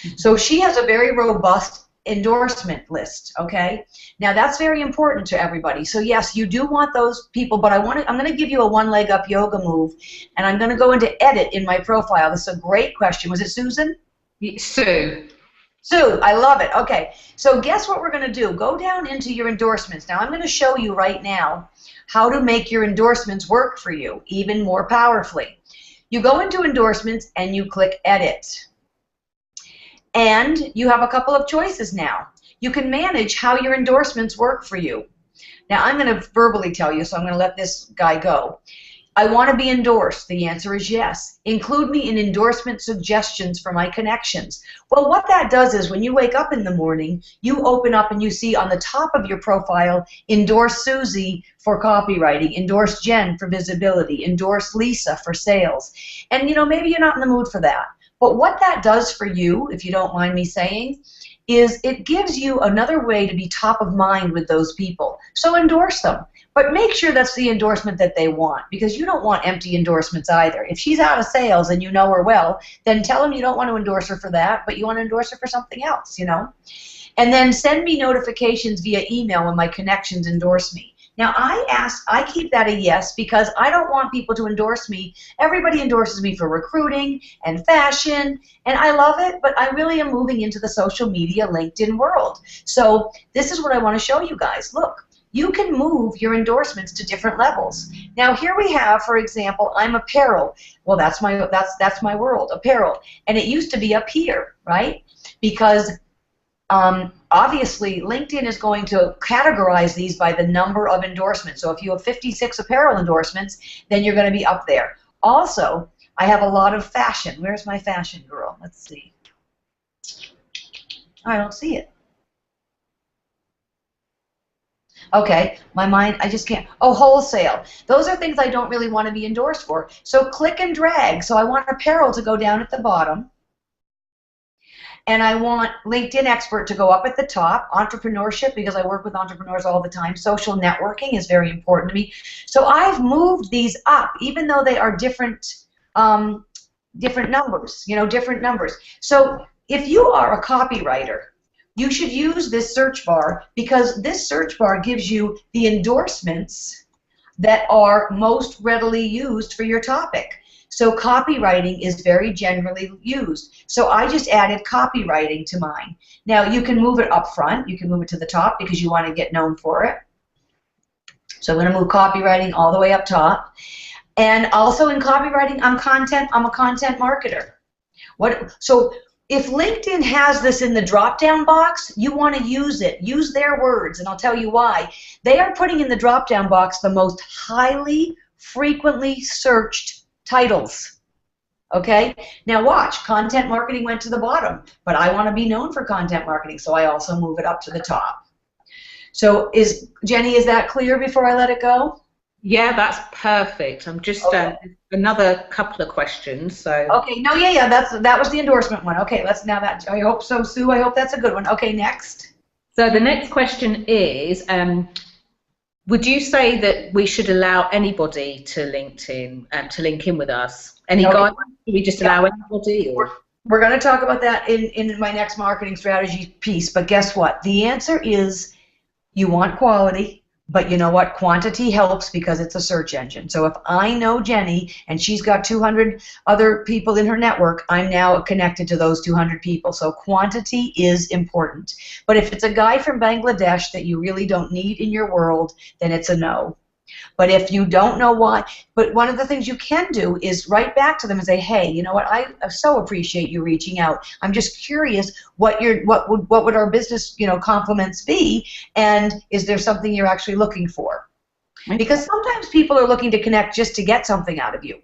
[SPEAKER 2] Mm-hmm. So she has a very robust endorsement list, okay? Now that's very important to everybody. So yes, you do want those people, but I'm going to give you a one leg up yoga move, and I'm going to go into edit in my profile. This is a great question. Was it Susan?
[SPEAKER 1] Sue.
[SPEAKER 2] Sue, I love it. Okay, so guess what we're going to do? Go down into your endorsements. Now I'm going to show you right now how to make your endorsements work for you even more powerfully. You go into endorsements and you click edit. And you have a couple of choices now. You can manage how your endorsements work for you. Now I'm going to verbally tell you, so I'm going to let this guy go. I want to be endorsed. The answer is yes. Include me in endorsement suggestions for my connections. Well, what that does is when you wake up in the morning, you open up and you see on the top of your profile, endorse Susie for copywriting, endorse Jen for visibility, endorse Lisa for sales. And, you know, maybe you're not in the mood for that. But what that does for you, if you don't mind me saying, is it gives you another way to be top of mind with those people. So endorse them. But make sure that's the endorsement that they want, because you don't want empty endorsements either. If she's out of sales and you know her well, then tell them you don't want to endorse her for that, but you want to endorse her for something else, you know. And then send me notifications via email when my connections endorse me. Now, I keep that a yes because I don't want people to endorse me. Everybody endorses me for recruiting and fashion, and I love it, but I really am moving into the social media LinkedIn world. So this is what I want to show you guys. Look. You can move your endorsements to different levels. Now here we have, for example, I'm apparel. Well, that's my world, apparel. And it used to be up here, right? Because obviously LinkedIn is going to categorize these by the number of endorsements. So if you have 56 apparel endorsements, then you're going to be up there. Also, I have a lot of fashion. Where's my fashion girl? Let's see. I don't see it. Okay, my mind, I just can't. Oh, wholesale. Those are things I don't really want to be endorsed for. So click and drag. So I want apparel to go down at the bottom. And I want LinkedIn expert to go up at the top. Entrepreneurship, because I work with entrepreneurs all the time. Social networking is very important to me. So I've moved these up, even though they are different numbers, you know, different numbers. So if you are a copywriter, you should use this search bar because this search bar gives you the endorsements that are most readily used for your topic. So copywriting is very generally used. So I just added copywriting to mine. Now you can move it up front, you can move it to the top because you want to get known for it. So I'm going to move copywriting all the way up top. And also in copywriting, I'm a content marketer. So if LinkedIn has this in the drop-down box, you want to use it. Use their words, and I'll tell you why. They are putting in the drop-down box the most highly, frequently searched titles. Okay? Now watch. Content marketing went to the bottom, but I want to be known for content marketing, so I also move it up to the top. So Jenny, is that clear before I let it go?
[SPEAKER 1] Yeah, that's perfect. I'm just another couple of questions. So
[SPEAKER 2] okay, no, yeah, that was the endorsement one. Okay, I hope so, Sue. I hope that's a good one. Okay, next.
[SPEAKER 1] So the next question is, would you say that we should allow anybody to LinkedIn to link in with us? Any guidelines? Do we just allow anybody? Or?
[SPEAKER 2] We're going to talk about that in my next marketing strategy piece. But guess what? The answer is you want quality. But you know what? Quantity helps because it's a search engine. So if I know Jenny and she's got 200 other people in her network, I'm now connected to those 200 people. So quantity is important. But if it's a guy from Bangladesh that you really don't need in your world, then it's a no. But if you don't know why, but one of the things you can do is write back to them and say, hey, you know what, I so appreciate you reaching out. I'm just curious what would our business, you know, compliments be, and is there something you're actually looking for? Because sometimes people are looking to connect just to get something out of you.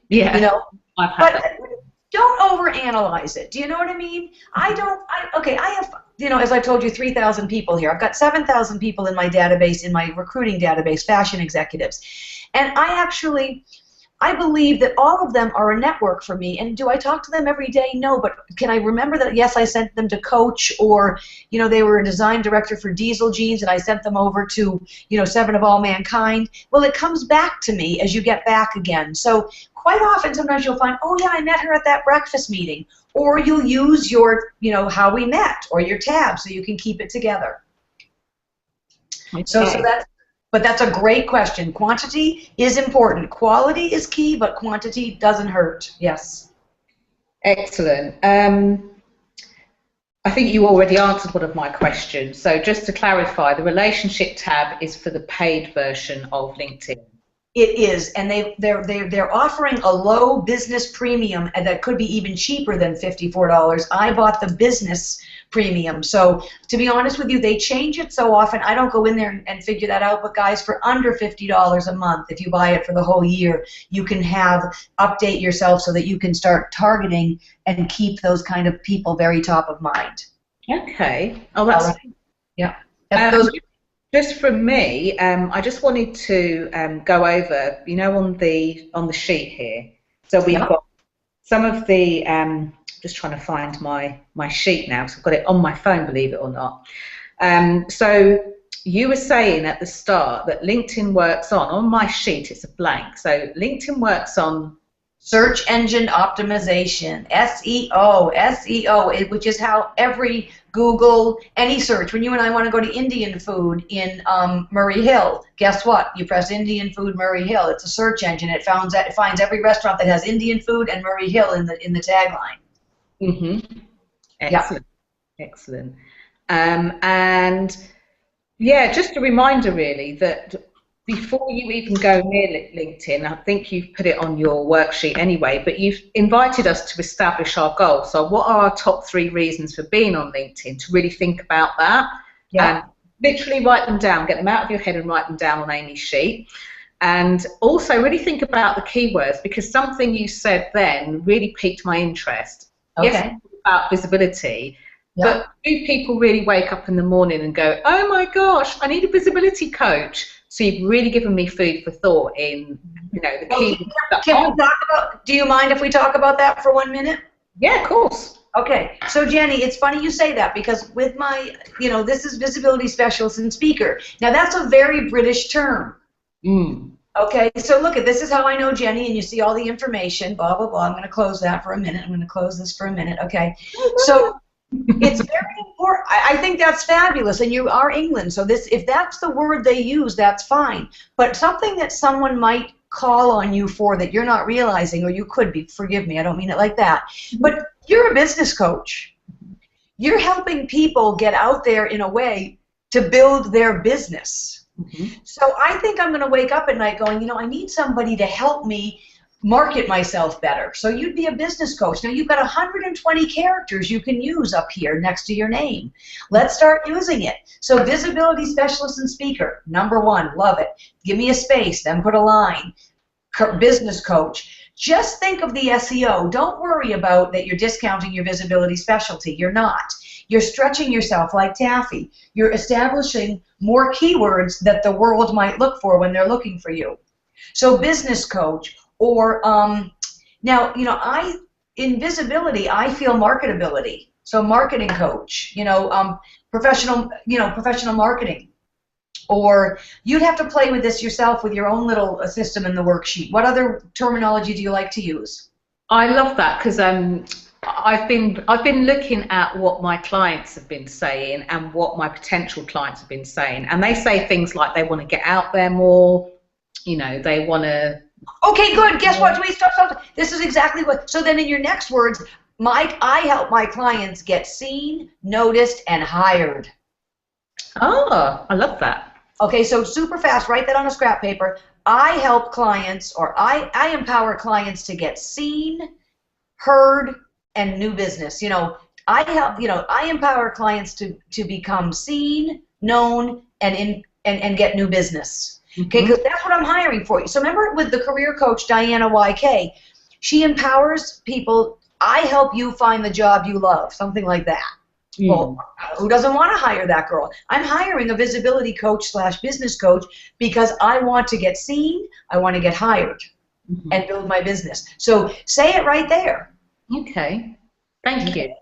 [SPEAKER 1] Yeah.
[SPEAKER 2] You know, but don't overanalyze it. Do you know what I mean? I have, you know, as I told you, 3,000 people here. I've got 7,000 people in my database, in my recruiting database, fashion executives. And I believe that all of them are a network for me. And do I talk to them every day? No, but can I remember that, yes, I sent them to Coach, or, you know, they were a design director for Diesel Jeans and I sent them over to, you know, Seven of All Mankind. Well, it comes back to me as you get back again. So quite often, sometimes you'll find, oh yeah, I met her at that breakfast meeting. Or you'll use your, you know, how we met, or your tab, so you can keep it together. Okay. So that's a great question. Quantity is important. Quality is key, but quantity doesn't hurt. Yes.
[SPEAKER 1] Excellent. I think you already answered one of my questions. So just to clarify, the relationship tab is for the paid version of LinkedIn.
[SPEAKER 2] It is, and they're offering a low business premium, and that could be even cheaper than $54. I bought the business premium. So to be honest with you, they change it so often. I don't go in there and figure that out. But guys, for under $50 a month, if you buy it for the whole year, you can update yourself so that you can start targeting and keep those kind of people very top of mind.
[SPEAKER 1] Okay. Oh, that's
[SPEAKER 2] yeah.
[SPEAKER 1] Just from me, I just wanted to go over, on the sheet here. So we've got some of the. Just trying to find my sheet now, because I've got it on my phone, believe it or not. So you were saying at the start that LinkedIn works on my sheet, it's a blank. So LinkedIn works on
[SPEAKER 2] search engine optimization, SEO, which is how every Google, any search, when you and I want to go to Indian food in Murray Hill, guess what? You press Indian food Murray Hill. It's a search engine. It finds every restaurant that has Indian food and Murray Hill in the tagline.
[SPEAKER 1] Mm-hmm. Excellent. Yeah. Excellent. And yeah, just a reminder really that before you even go near LinkedIn, I think you've put it on your worksheet anyway, but you've invited us to establish our goals. So what are our top 3 reasons for being on LinkedIn? To really think about that.
[SPEAKER 2] Yeah.
[SPEAKER 1] And literally write them down, get them out of your head and write them down on Amy's sheet. And also really think about the keywords, because something you said then really piqued my interest.
[SPEAKER 2] Okay.
[SPEAKER 1] Yes, about visibility, but do people really wake up in the morning and go, oh my gosh, I need a visibility coach? So you've really given me food for thought in, the key.
[SPEAKER 2] Can we talk about? Do you mind if we talk about that for 1 minute?
[SPEAKER 1] Yeah, of course.
[SPEAKER 2] Okay, so Jenny, it's funny you say that, because with my, this is visibility specialist and speaker. Now that's a very British term. Okay, so look, this is how I know Jenny, and you see all the information, blah, blah, blah. I'm going to close that for a minute. I'm going to close this for a minute, okay? So it's very important. I think that's fabulous, and you are England, so if that's the word they use, that's fine. But something that someone might call on you for that you're not realizing, or you could be, forgive me, I don't mean it like that, but you're a business coach. You're helping people get out there in a way to build their business. So I think I'm going to wake up at night going, I need somebody to help me market myself better. So you'd be a business coach. Now you've got 120 characters you can use up here next to your name. Let's start using it. So visibility specialist and speaker, number 1, love it. Give me a space, then put a line. Business coach. Just think of the SEO. Don't worry about that you're discounting your visibility specialty. You're not. You're stretching yourself like taffy. You're establishing more keywords that the world might look for when they're looking for you. So business coach, or now, in visibility, I feel marketability. So marketing coach, professional marketing. Or you'd have to play with this yourself with your own little system in the worksheet. What other terminology do you like to use?
[SPEAKER 1] I love that, because I've been looking at what my clients have been saying and what my potential clients have been saying, and they say things like they want to get out there more, they want to.
[SPEAKER 2] Okay, good. Guess what? Stop. This is exactly what. So then, in your next words, I help my clients get seen, noticed, and hired.
[SPEAKER 1] Oh, I love that.
[SPEAKER 2] Okay, so super fast. Write that on a scrap paper. I help clients, or I empower clients to get seen, heard, and new business. I empower clients to become seen, known, and get new business. Okay, because that's what I'm hiring for you. So remember with the career coach Diana YK, she empowers people. I help you find the job you love, something like that. Well, who doesn't want to hire that girl? I'm hiring a visibility coach / business coach because I want to get seen, I want to get hired, and build my business. So say it right there.
[SPEAKER 1] Okay. Thank you.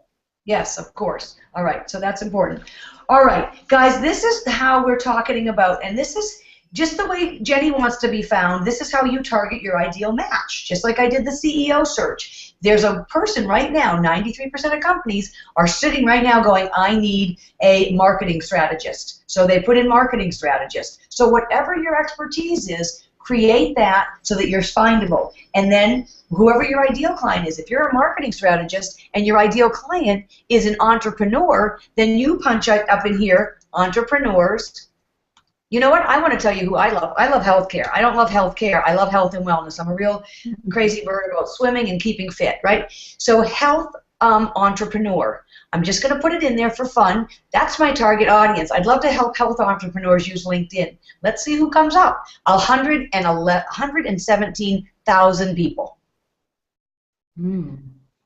[SPEAKER 2] Yes, of course. All right, so that's important. All right, guys, this is how we're talking about, and this is just the way Jenny wants to be found. This is how you target your ideal match, just like I did the CEO search. There's a person right now, 93% of companies are sitting right now going, I need a marketing strategist. So they put in marketing strategist. So whatever your expertise is, create that so that you're findable. And then whoever your ideal client is, if you're a marketing strategist and your ideal client is an entrepreneur, then you punch up in here, entrepreneurs. You know what? I want to tell you who I love. I love healthcare. I don't love healthcare. I love health and wellness. I'm a real crazy bird about swimming and keeping fit, right? So health entrepreneur. I'm just going to put it in there for fun. That's my target audience. I'd love to help health entrepreneurs use LinkedIn. Let's see who comes up. 117,000 people.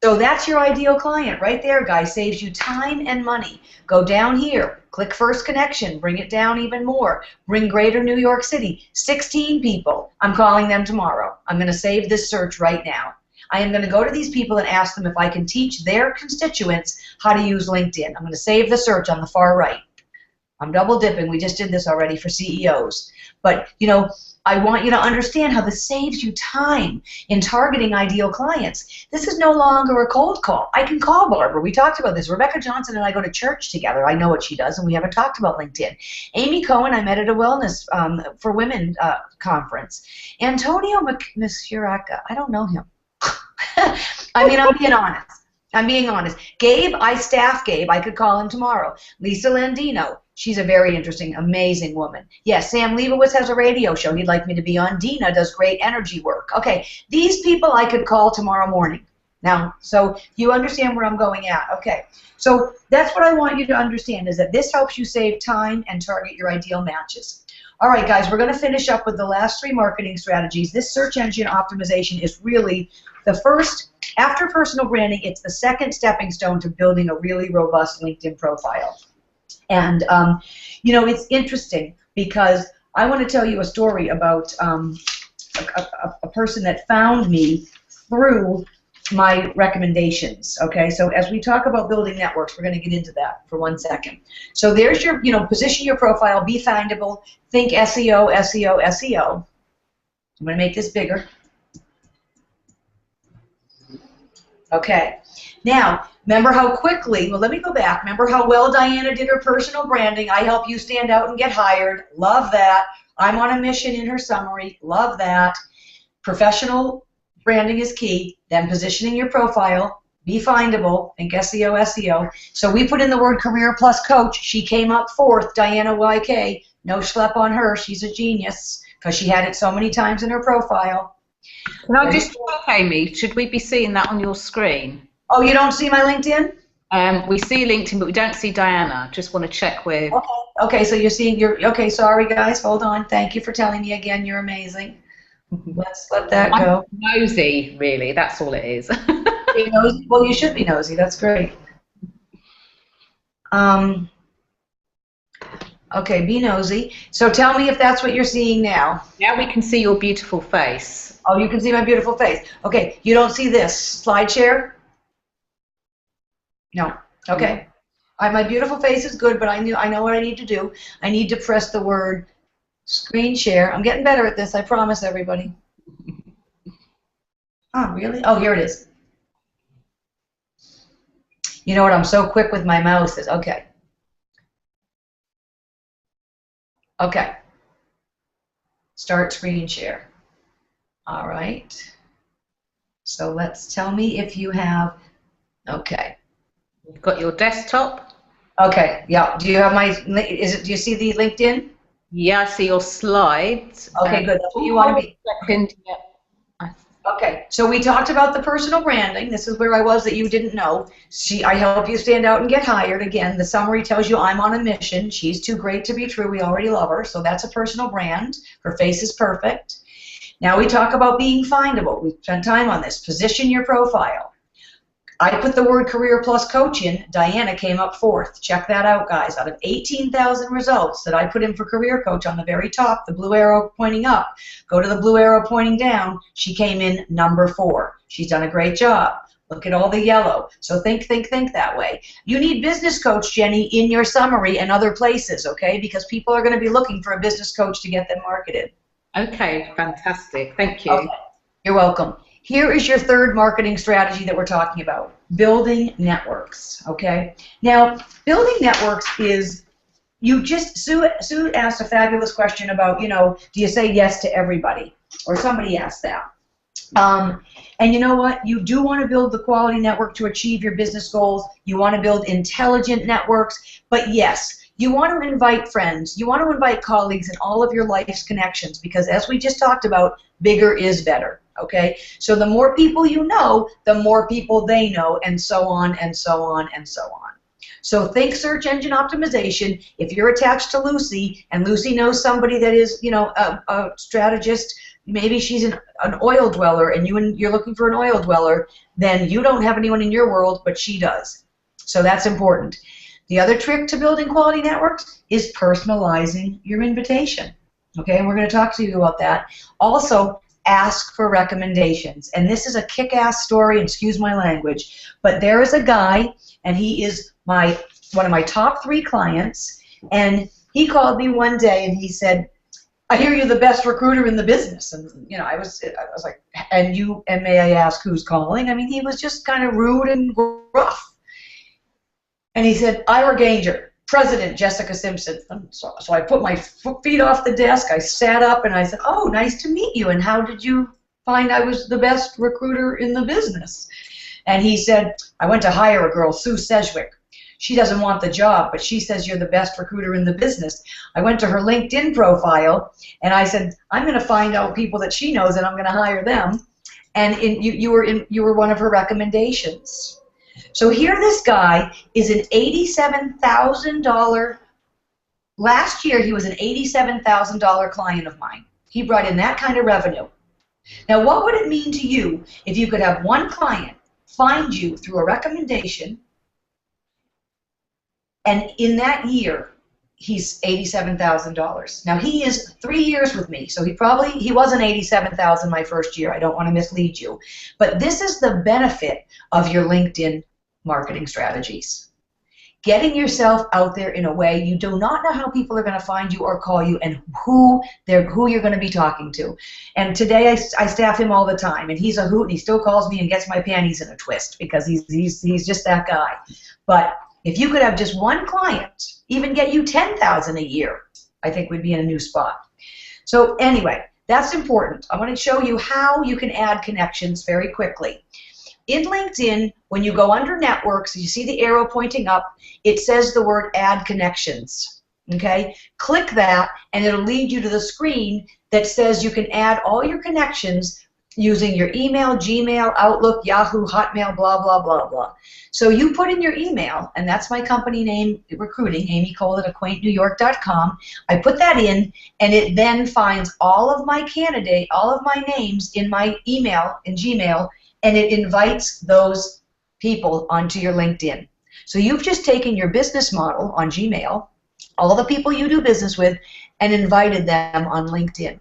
[SPEAKER 2] So that's your ideal client right there, guys. Saves you time and money. Go down here. Click first connection. Bring it down even more. Bring Greater New York City. 16 people. I'm calling them tomorrow. I'm going to save this search right now. I am going to go to these people and ask them if I can teach their constituents how to use LinkedIn. I'm going to save the search on the far right. I'm double dipping. We just did this already for CEOs. But, you know, I want you to understand how this saves you time in targeting ideal clients. This is no longer a cold call. I can call Barbara. We talked about this. Rebecca Johnson and I go to church together. I know what she does, and we haven't talked about LinkedIn. Amy Cohen, I met at a wellness for women conference. Antonio Misuraca, I don't know him. I mean, I'm being honest. I'm being honest. Gabe, I staff Gabe. I could call him tomorrow. Lisa Landino. She's a very interesting, amazing woman. Yes, Sam Leibowitz has a radio show he'd like me to be on. Dina does great energy work. Okay, these people I could call tomorrow morning. Now, so you understand where I'm going at. Okay, so that's what I want you to understand is that this helps you save time and target your ideal matches. All right, guys, we're going to finish up with the last 3 marketing strategies. This search engine optimization is really the first, after personal branding, it's the second stepping stone to building a really robust LinkedIn profile. And, you know, it's interesting because I want to tell you a story about a person that found me through my recommendations, okay? So as we talk about building networks, we're going to get into that for 1 second. So there's your, you know, position your profile, be findable, think SEO, SEO, SEO. I'm going to make this bigger. Okay. Now, remember how quickly, well, let me go back. Remember how well Diana did her personal branding. I help you stand out and get hired. Love that. I'm on a mission in her summary. Love that. Professional branding is key. Then positioning your profile. Be findable. Think SEO, SEO. So we put in the word career plus coach. She came up 4th, Diana YK. No schlep on her. She's a genius because she had it so many times in her profile.
[SPEAKER 1] Can I just check, Amy, should we be seeing that on your screen?
[SPEAKER 2] Oh, you don't see my LinkedIn?
[SPEAKER 1] We see LinkedIn, but we don't see Diana. Just want to check with...
[SPEAKER 2] Okay, okay, so you're seeing your... Okay, sorry, guys. Hold on. Thank you for telling me again. You're amazing. Let's let that go.
[SPEAKER 1] I'm nosy, really. That's all it is.
[SPEAKER 2] You're nosy? Well, you should be nosy. That's great. Okay, be nosy. So tell me if that's what you're seeing now.
[SPEAKER 1] Now we can see your beautiful face.
[SPEAKER 2] Oh, you can see my beautiful face. Okay, you don't see this. Slide share? No. Okay. My beautiful face is good, but I know what I need to do. I need to press the word screen share. I'm getting better at this, I promise everybody. Oh, really? Oh, here it is. You know what? I'm so quick with my mouse. Okay. Okay. Start screen share. All right. So let's tell me if you have. Okay.
[SPEAKER 1] You've got your desktop.
[SPEAKER 2] Okay. Yeah. Do you have my? Do you see the LinkedIn?
[SPEAKER 1] Yeah, I see your slides.
[SPEAKER 2] Okay, good. That's what you want to be.
[SPEAKER 1] Second. Yeah.
[SPEAKER 2] Okay. So we talked about the personal branding. This is where I was that you didn't know. I help you stand out and get hired. Again, the summary tells you I'm on a mission. She's too great to be true. We already love her. So that's a personal brand. Her face is perfect. Now we talk about being findable. We spent time on this. Position your profile. I put the word career plus coach in. Diana came up 4th. Check that out, guys. Out of 18,000 results that I put in for career coach on the very top, the blue arrow pointing up, go to the blue arrow pointing down, she came in number 4. She's done a great job. Look at all the yellow. So think that way. You need business coach, Jenny, in your summary and other places, okay? Because people are going to be looking for a business coach to get them marketed.
[SPEAKER 1] Okay, fantastic. Thank you.
[SPEAKER 2] Okay. You're welcome. Here is your 3rd marketing strategy that we're talking about, building networks, okay? Now, building networks is, Sue asked a fabulous question about, you know, do you say yes to everybody? Or somebody asked that. And you know what? You do want to build the quality network to achieve your business goals. You want to build intelligent networks, but yes, You want to invite friends. You want to invite colleagues and all of your life's connections, because as we just talked about, bigger is better, okay? So the more people you know, the more people they know, and so on and so on and so on. So think search engine optimization. If you're attached to Lucy, and Lucy knows somebody that is, you know, a strategist, maybe she's an oil dweller, and you're looking for an oil dweller, then you don't have anyone in your world, but she does. So that's important. The other trick to building quality networks is personalizing your invitation. Okay, and we're going to talk to you about that. Also, ask for recommendations. And this is a kick-ass story, and excuse my language, but there is a guy, and he is one of my top 3 clients, and he called me one day and he said, I hear you're the best recruiter in the business. And you know, I was like, and may I ask who's calling? I mean, he was just kind of rude and rough. And he said, Ira Ganger, President Jessica Simpson. So I put my feet off the desk, I sat up, and I said, oh, nice to meet you, and how did you find I was the best recruiter in the business? And he said, I went to hire a girl, Sue Sedgwick. She doesn't want the job, but she says you're the best recruiter in the business. I went to her LinkedIn profile, and I said, I'm going to find out people that she knows, and I'm going to hire them. And you were one of her recommendations. So here this guy is an $87,000, last year he was an $87,000 client of mine. He brought in that kind of revenue. Now what would it mean to you if you could have one client find you through a recommendation, and in that year he's $87,000. Now he is 3 years with me, so he wasn't $87,000 my first year. I don't want to mislead you. But this is the benefit of your LinkedIn marketing strategies. Getting yourself out there in a way you do not know how people are going to find you or call you, and who you're going to be talking to. And today I staff him all the time, and he's a hoot, and he still calls me and gets my panties in a twist because he's just that guy. But if you could have just one client, even get you $10,000 a year, I think we'd be in a new spot. So anyway, that's important. I want to show you how you can add connections very quickly. In LinkedIn, when you go under networks, you see the arrow pointing up, it says the word add connections. Okay? Click that, and it'll lead you to the screen that says you can add all your connections using your email, Gmail, Outlook, Yahoo, Hotmail, blah, blah, blah, blah. So you put in your email, and that's my company name, recruiting, amycole@acquaintnewyork.com. I put that in, and it then finds all of my names in my email, in Gmail, and it invites those people onto your LinkedIn. So you've just taken your business model on Gmail, all the people you do business with, and invited them on LinkedIn.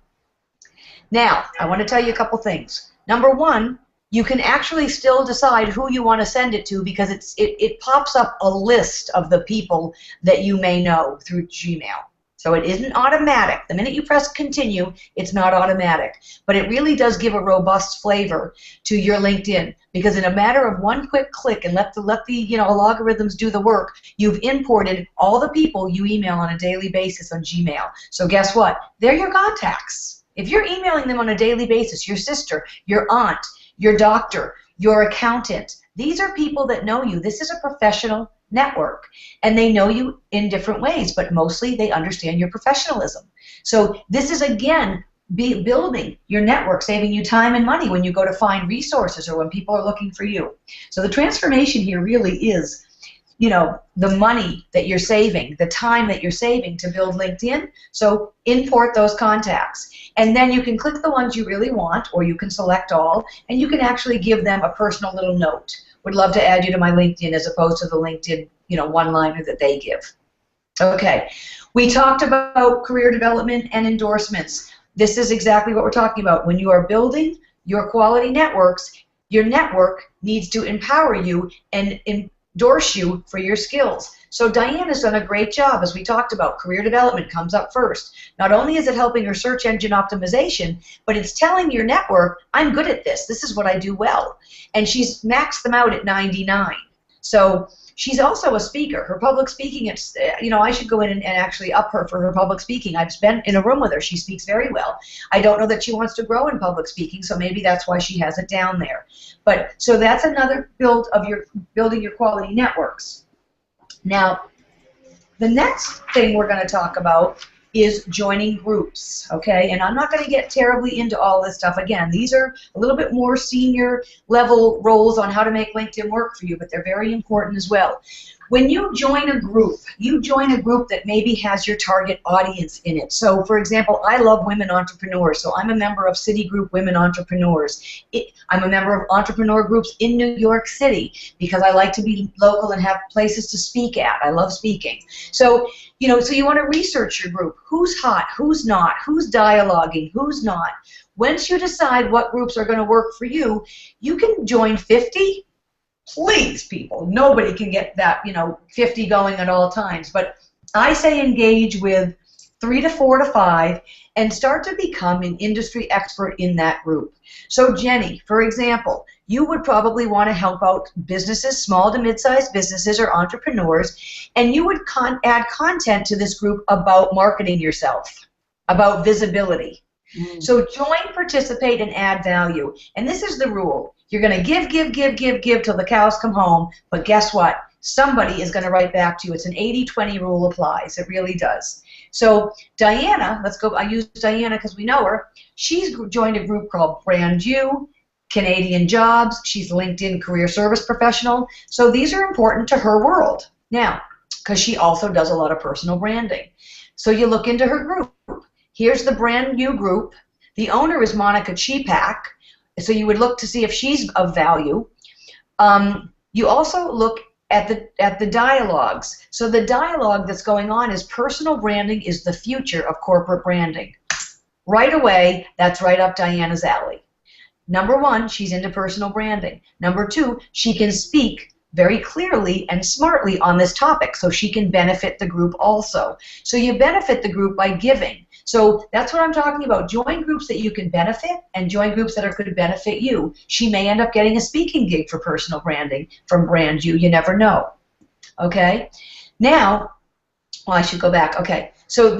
[SPEAKER 2] Now, I want to tell you a couple things. Number one, you can actually still decide who you want to send it to, because it pops up a list of the people that you may know through Gmail. So it isn't automatic. The minute you press continue, it's not automatic. But it really does give a robust flavor to your LinkedIn, because in a matter of one quick click, and let the logarithms do the work, you've imported all the people you email on a daily basis on Gmail. So guess what? They're your contacts. If you're emailing them on a daily basis, your sister, your aunt, your doctor, your accountant, these are people that know you. This is a professional network, and they know you in different ways, but mostly they understand your professionalism. So this is, again, building your network, saving you time and money when you go to find resources or when people are looking for you. So the transformation here really is, the money that you're saving, the time that you're saving to build LinkedIn. So import those contacts, and then you can click the ones you really want, or you can select all, and you can actually give them a personal little note. Would love to add you to my LinkedIn, as opposed to the LinkedIn, one-liner that they give. Okay, we talked about career development and endorsements. This is exactly what we're talking about. When you are building your quality networks, your network needs to empower you and endorse you for your skills. So Diane has done a great job, as we talked about. Career development comes up first. Not only is it helping your search engine optimization, but it's telling your network, I'm good at this. This is what I do well. And she's maxed them out at 99. So she's also a speaker. Her public speaking, I should go in and actually up her for her public speaking. I've been in a room with her. She speaks very well. I don't know that she wants to grow in public speaking, so maybe that's why she has it down there. But so that's another building your quality networks. Now, the next thing we're going to talk about is joining groups, okay? And I'm not going to get terribly into all this stuff. Again, these are a little bit more senior level roles on how to make LinkedIn work for you, but they're very important as well. When you join a group that maybe has your target audience in it. So, for example, I love women entrepreneurs, so I'm a member of Citigroup Women Entrepreneurs. I'm a member of entrepreneur groups in New York City because I like to be local and have places to speak at. I love speaking. So, so you want to research your group. Who's hot? Who's not? Who's dialoguing? Who's not? Once you decide what groups are going to work for you, you can join 50. Please, people, nobody can get that, 50 going at all times. But I say engage with 3 to 4 to 5 and start to become an industry expert in that group. So, Jenny, for example, you would probably want to help out businesses, small to mid-sized businesses or entrepreneurs, and you would add content to this group about marketing yourself, about visibility. So join, participate, and add value. And this is the rule. You're going to give till the cows come home, but guess what? Somebody is going to write back to you. It's an 80-20 rule applies. It really does. So Diana, let's go. I use Diana because we know her. She's joined a group called Brand You, Canadian Jobs. She's a LinkedIn career service professional. So these are important to her world. Now, because she also does a lot of personal branding. So you look into her group. Here's the Brand New group. The owner is Monica Chepak, so you would look to see if she's of value. You also look at the dialogues. So the dialogue that's going on is personal branding is the future of corporate branding. Right away, that's right up Diana's alley. Number 1, she's into personal branding. Number 2, she can speak very clearly and smartly on this topic, so she can benefit the group also. So you benefit the group by giving. So that's what I'm talking about. Join groups that you can benefit and join groups that are going to benefit you. She may end up getting a speaking gig for personal branding from Brand You. You never know. Okay? Now, well, I should go back. Okay. So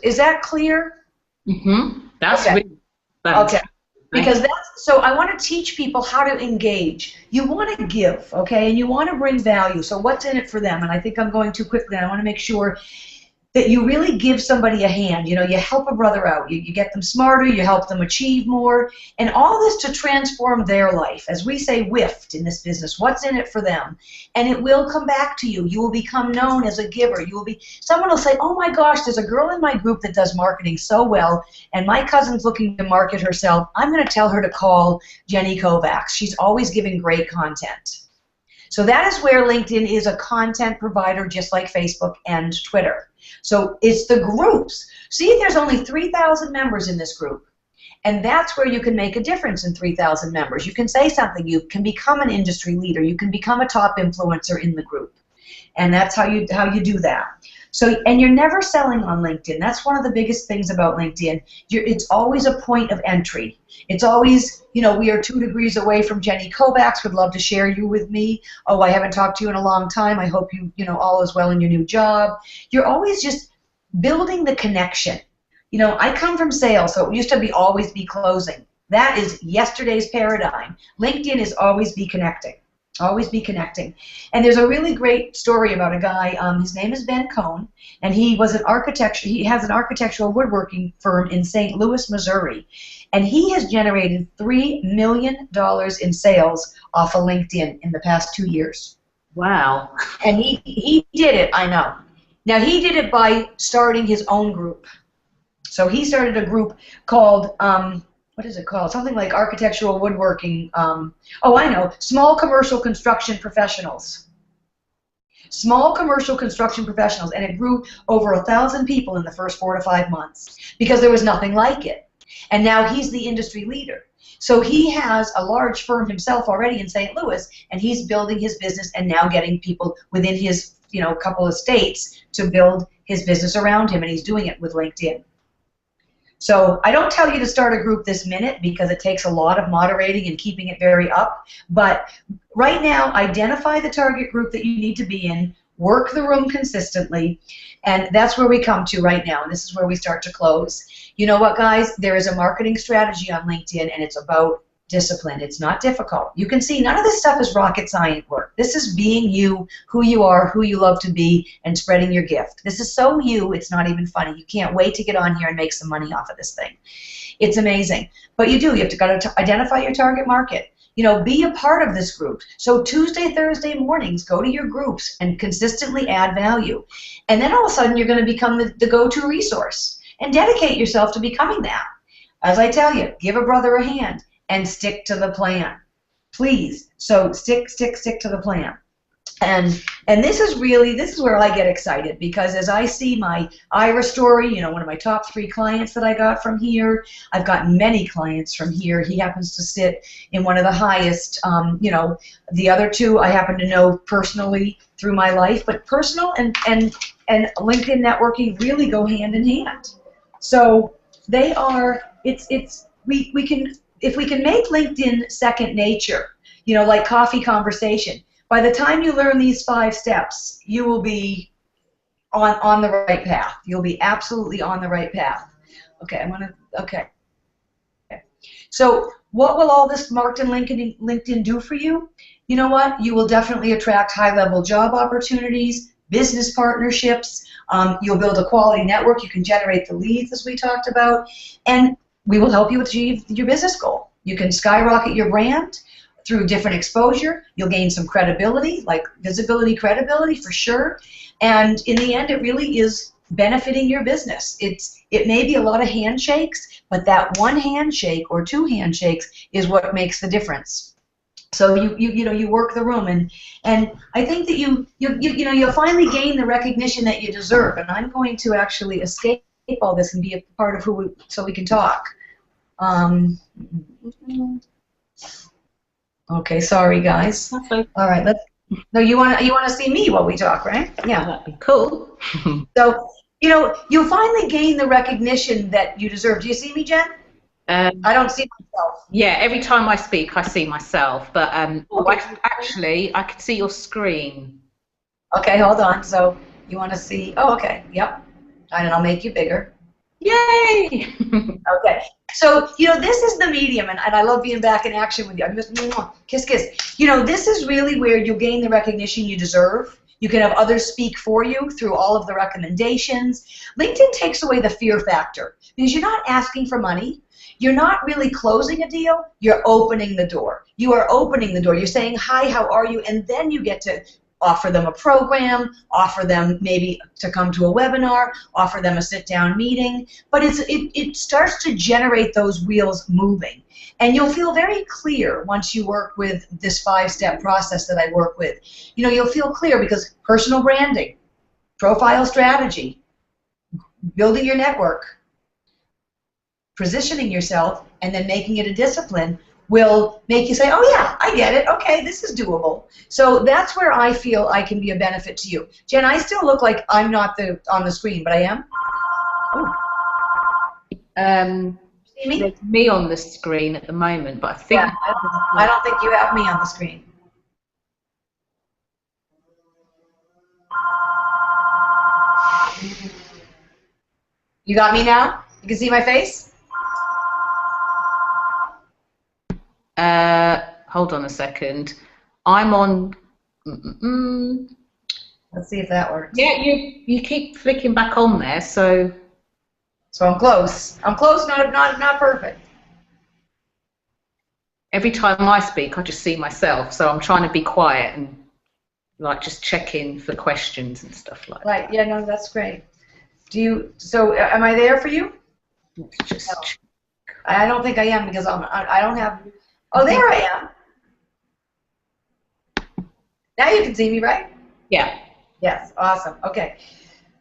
[SPEAKER 2] is that clear?
[SPEAKER 1] Mm-hmm. That's
[SPEAKER 2] okay.
[SPEAKER 1] Really fantastic.
[SPEAKER 2] Okay. Because so I want to teach people how to engage. You want to give, okay, and you want to bring value. So what's in it for them? And I think I'm going too quickly. I want to make sure that you really give somebody a hand. You help a brother out. You get them smarter. You help them achieve more. And all this to transform their life. As we say, whiffed in this business. What's in it for them? And it will come back to you. You will become known as a giver. Someone will say, oh my gosh, there's a girl in my group that does marketing so well, and my cousin's looking to market herself. I'm going to tell her to call Jenny Kovacs. She's always giving great content. So that is where LinkedIn is a content provider just like Facebook and Twitter. So it's the groups. See, there's only 3,000 members in this group. And that's where you can make a difference in 3,000 members. You can say something. You can become an industry leader. You can become a top influencer in the group. And that's how you do that. So, and you're never selling on LinkedIn. That's one of the biggest things about LinkedIn. It's always a point of entry. It's always, we are 2 degrees away from Jenny Kovacs. Would love to share you with me. Oh, I haven't talked to you in a long time. I hope all is well in your new job. You're always just building the connection. I come from sales, so it used to always be closing. That is yesterday's paradigm. LinkedIn is always be connecting. Always be connecting. And there's a really great story about a guy, his name is Ben Cohn, and he has an architectural woodworking firm in St. Louis, Missouri. And he has generated $3 million in sales off of LinkedIn in the past 2 years.
[SPEAKER 1] Wow.
[SPEAKER 2] And he did it, I know. Now, he did it by starting his own group. So he started a group called, what is it called? Something like Architectural Woodworking. Oh, I know. Small Commercial Construction Professionals. Small Commercial Construction Professionals. And it grew over 1,000 people in the first 4 to 5 months because there was nothing like it. And now he's the industry leader. So he has a large firm himself already in St. Louis, and he's building his business and now getting people within his couple of states to build his business around him, and he's doing it with LinkedIn. So I don't tell you to start a group this minute because it takes a lot of moderating and keeping it very up. But right now, identify the target group that you need to be in, work the room consistently, and that's where we come to right now, and this is where we start to close. You know what, guys? There is a marketing strategy on LinkedIn, and it's about discipline. It's not difficult. You can see none of this stuff is rocket science work. This is being you, who you are, who you love to be, and spreading your gift. This is so you, it's not even funny. You can't wait to get on here and make some money off of this thing. It's amazing. But you have to identify your target market. You know, be a part of this group. So Tuesday, Thursday mornings, go to your groups and consistently add value. And then all of a sudden you're going to become the go-to resource. And dedicate yourself to becoming that. As I tell you, give a brother a hand and stick to the plan. Please. So stick to the plan. And this is where I get excited, because as I see my Ira story, you know, one of my top 3 clients that I got from here, I've gotten many clients from here. He happens to sit in one of the highest, you know, the other 2 I happen to know personally through my life, but personal and LinkedIn networking really go hand in hand. So they are, we can, if we can make LinkedIn second nature, you know, like coffee conversation, by the time you learn these 5 steps, you will be on the right path. You'll be absolutely on the right path. Okay, okay. So what will all this marked in LinkedIn do for you? You know what? You will definitely attract high-level job opportunities, business partnerships. You'll build a quality network. You can generate the leads, as we talked about. And we will help you achieve your business goal. You can skyrocket your brand through different exposure. You'll gain some credibility, like visibility, credibility for sure. And in the end, it really is benefiting your business. It may be a lot of handshakes, but that one handshake or 2 handshakes is what makes the difference. So you work the room, and I think that you'll finally gain the recognition that you deserve. And I'm going to actually escape all this and be a part of so we can talk. Okay, sorry guys.
[SPEAKER 1] Okay.
[SPEAKER 2] All right, no, you want to see me while we talk, right? Yeah.
[SPEAKER 1] That'd be cool.
[SPEAKER 2] So, you know, you'll finally gain the recognition that you deserve. Do you see me, Jen? I don't see myself.
[SPEAKER 1] Yeah, every time I speak, I see myself. But
[SPEAKER 2] Okay.
[SPEAKER 1] actually, I can see your screen.
[SPEAKER 2] Okay, hold on. So you want to see? Oh, okay. Yep. And I'll make you bigger.
[SPEAKER 1] Yay!
[SPEAKER 2] Okay. So, you know, this is the medium, and I love being back in action with you. I'm just, kiss, kiss. You know, this is really where you'll gain the recognition you deserve. You can have others speak for you through all of the recommendations. LinkedIn takes away the fear factor, because you're not asking for money. You're not really closing a deal. You're opening the door. You are opening the door. You're saying, hi, how are you? And then you get to offer them a program, offer them maybe to come to a webinar, offer them a sit-down meeting. But it starts to generate those wheels moving. And you'll feel very clear once you work with this 5-step process that I work with. You know, you'll feel clear because personal branding, profile strategy, building your network, positioning yourself, and then making it a discipline will make you say, oh yeah, I get it, okay, this is doable. So that's where I feel I can be a benefit to you. Jen, I still look like I'm not on the screen, but I am.
[SPEAKER 1] Oh.
[SPEAKER 2] See me?
[SPEAKER 1] There's me on the screen at the moment, but I think...
[SPEAKER 2] Yeah, I don't think you have me on the screen. You got me now? You can see my face?
[SPEAKER 1] Hold on a second. I'm on...
[SPEAKER 2] Let's see if that works.
[SPEAKER 1] Yeah, you keep flicking back on there, so...
[SPEAKER 2] So I'm close. I'm close, not perfect.
[SPEAKER 1] Every time I speak, I just see myself, so I'm trying to be quiet and like just check in for questions and stuff like that.
[SPEAKER 2] Right, yeah, no, that's great. So am I there for you?
[SPEAKER 1] Let's just check.
[SPEAKER 2] I don't think I am, because I don't have... Oh, there I am. Now you can see me, right?
[SPEAKER 1] Yeah.
[SPEAKER 2] Yes, awesome. Okay.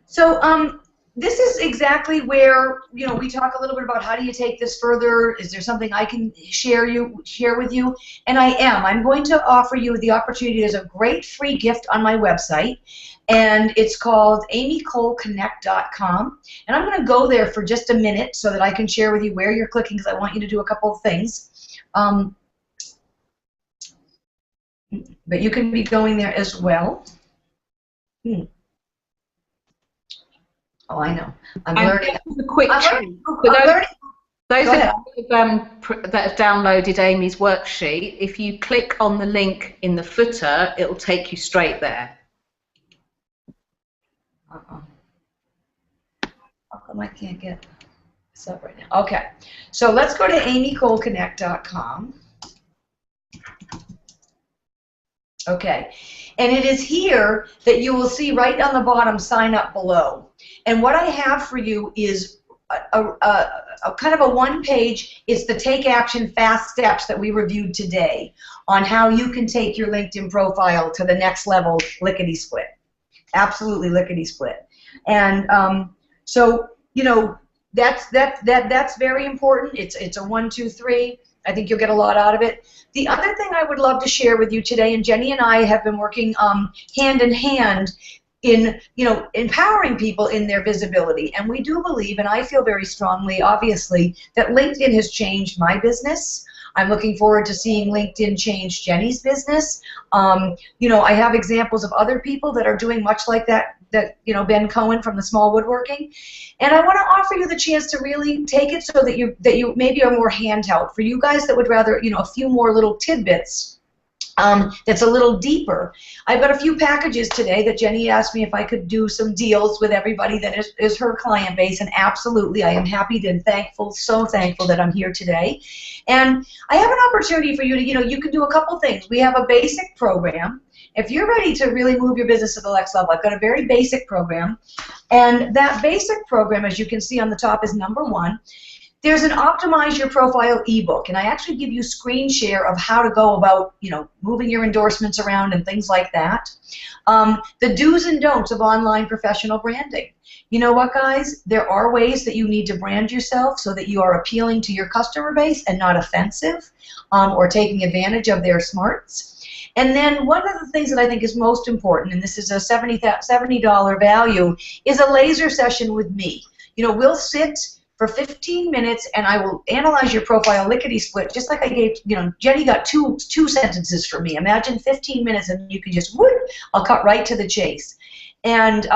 [SPEAKER 2] So this is exactly where, you know, we talk a little bit about how do you take this further. Is there something I can share with you? And I am. I'm going to offer you the opportunity. There's a great free gift on my website, and it's called amycoleconnect.com. And I'm going to go there for just a minute so that I can share with you where you're clicking, because I want you to do a couple of things. But you can be going there as well. Oh, I know. I'm learning.
[SPEAKER 1] A quick
[SPEAKER 2] I'm learning
[SPEAKER 1] Those
[SPEAKER 2] Go
[SPEAKER 1] of
[SPEAKER 2] ahead.
[SPEAKER 1] you that have downloaded Amy's worksheet, if you click on the link in the footer, it will take you straight there.
[SPEAKER 2] Uh-oh. How come I can't get this up right now? Okay, so let's go to amycoleconnect.com. Okay, and it is here that you will see right on the bottom, sign up below. And what I have for you is a kind of a one-page, it's the take action fast steps that we reviewed today on how you can take your LinkedIn profile to the next level, lickety-split. Absolutely lickety-split. And so, you know, that's very important. It's a 1, 2, 3. I think you'll get a lot out of it. The other thing I would love to share with you today, and Jenny and I have been working hand in hand in, you know, empowering people in their visibility. And we do believe, and I feel very strongly, obviously, that LinkedIn has changed my business. I'm looking forward to seeing LinkedIn change Jenny's business. You know, I have examples of other people that are doing much like that, you know, Ben Cohen from the Small Woodworking. And I want to offer you the chance to really take it so that you maybe are more handheld. For you guys that would rather, you know, a few more little tidbits, that's a little deeper. I've got a few packages today that Jenny asked me if I could do some deals with everybody that is her client base, and absolutely, I am happy and thankful, so thankful that I'm here today. And I have an opportunity for you to, you know, you can do a couple things. We have a basic program. If you're ready to really move your business to the next level, I've got a very basic program. And that basic program, as you can see on the top, is number 1. There's an Optimize Your Profile ebook, and I actually give you screen share of how to go about, you know, moving your endorsements around and things like that. The do's and don'ts of online professional branding. You know what, guys? There are ways that you need to brand yourself so that you are appealing to your customer base and not offensive or taking advantage of their smarts. And then one of the things that I think is most important, and this is a $70 value, is a laser session with me. You know, we'll sit for 15 minutes, and I will analyze your profile lickety-split, just like I gave, you know, Jenny got two sentences from me. Imagine 15 minutes, and you can just, whoop, I'll cut right to the chase. And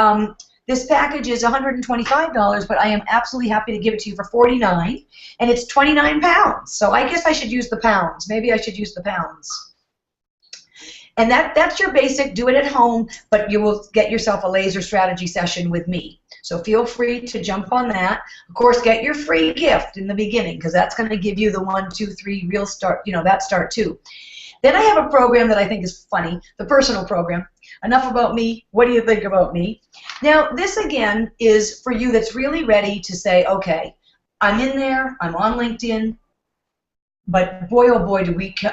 [SPEAKER 2] this package is $125, but I am absolutely happy to give it to you for $49, and it's 29 pounds. So I guess I should use the pounds. Maybe I should use the pounds. And that's your basic, do it at home, but you will get yourself a laser strategy session with me. So feel free to jump on that. Of course, get your free gift in the beginning, because that's going to give you the 1, 2, 3 real start, you know, that start too. Then I have a program that I think is funny, the personal program. Enough about me. What do you think about me? Now, this again is for you that's really ready to say, okay, I'm in there, I'm on LinkedIn, but boy, oh boy,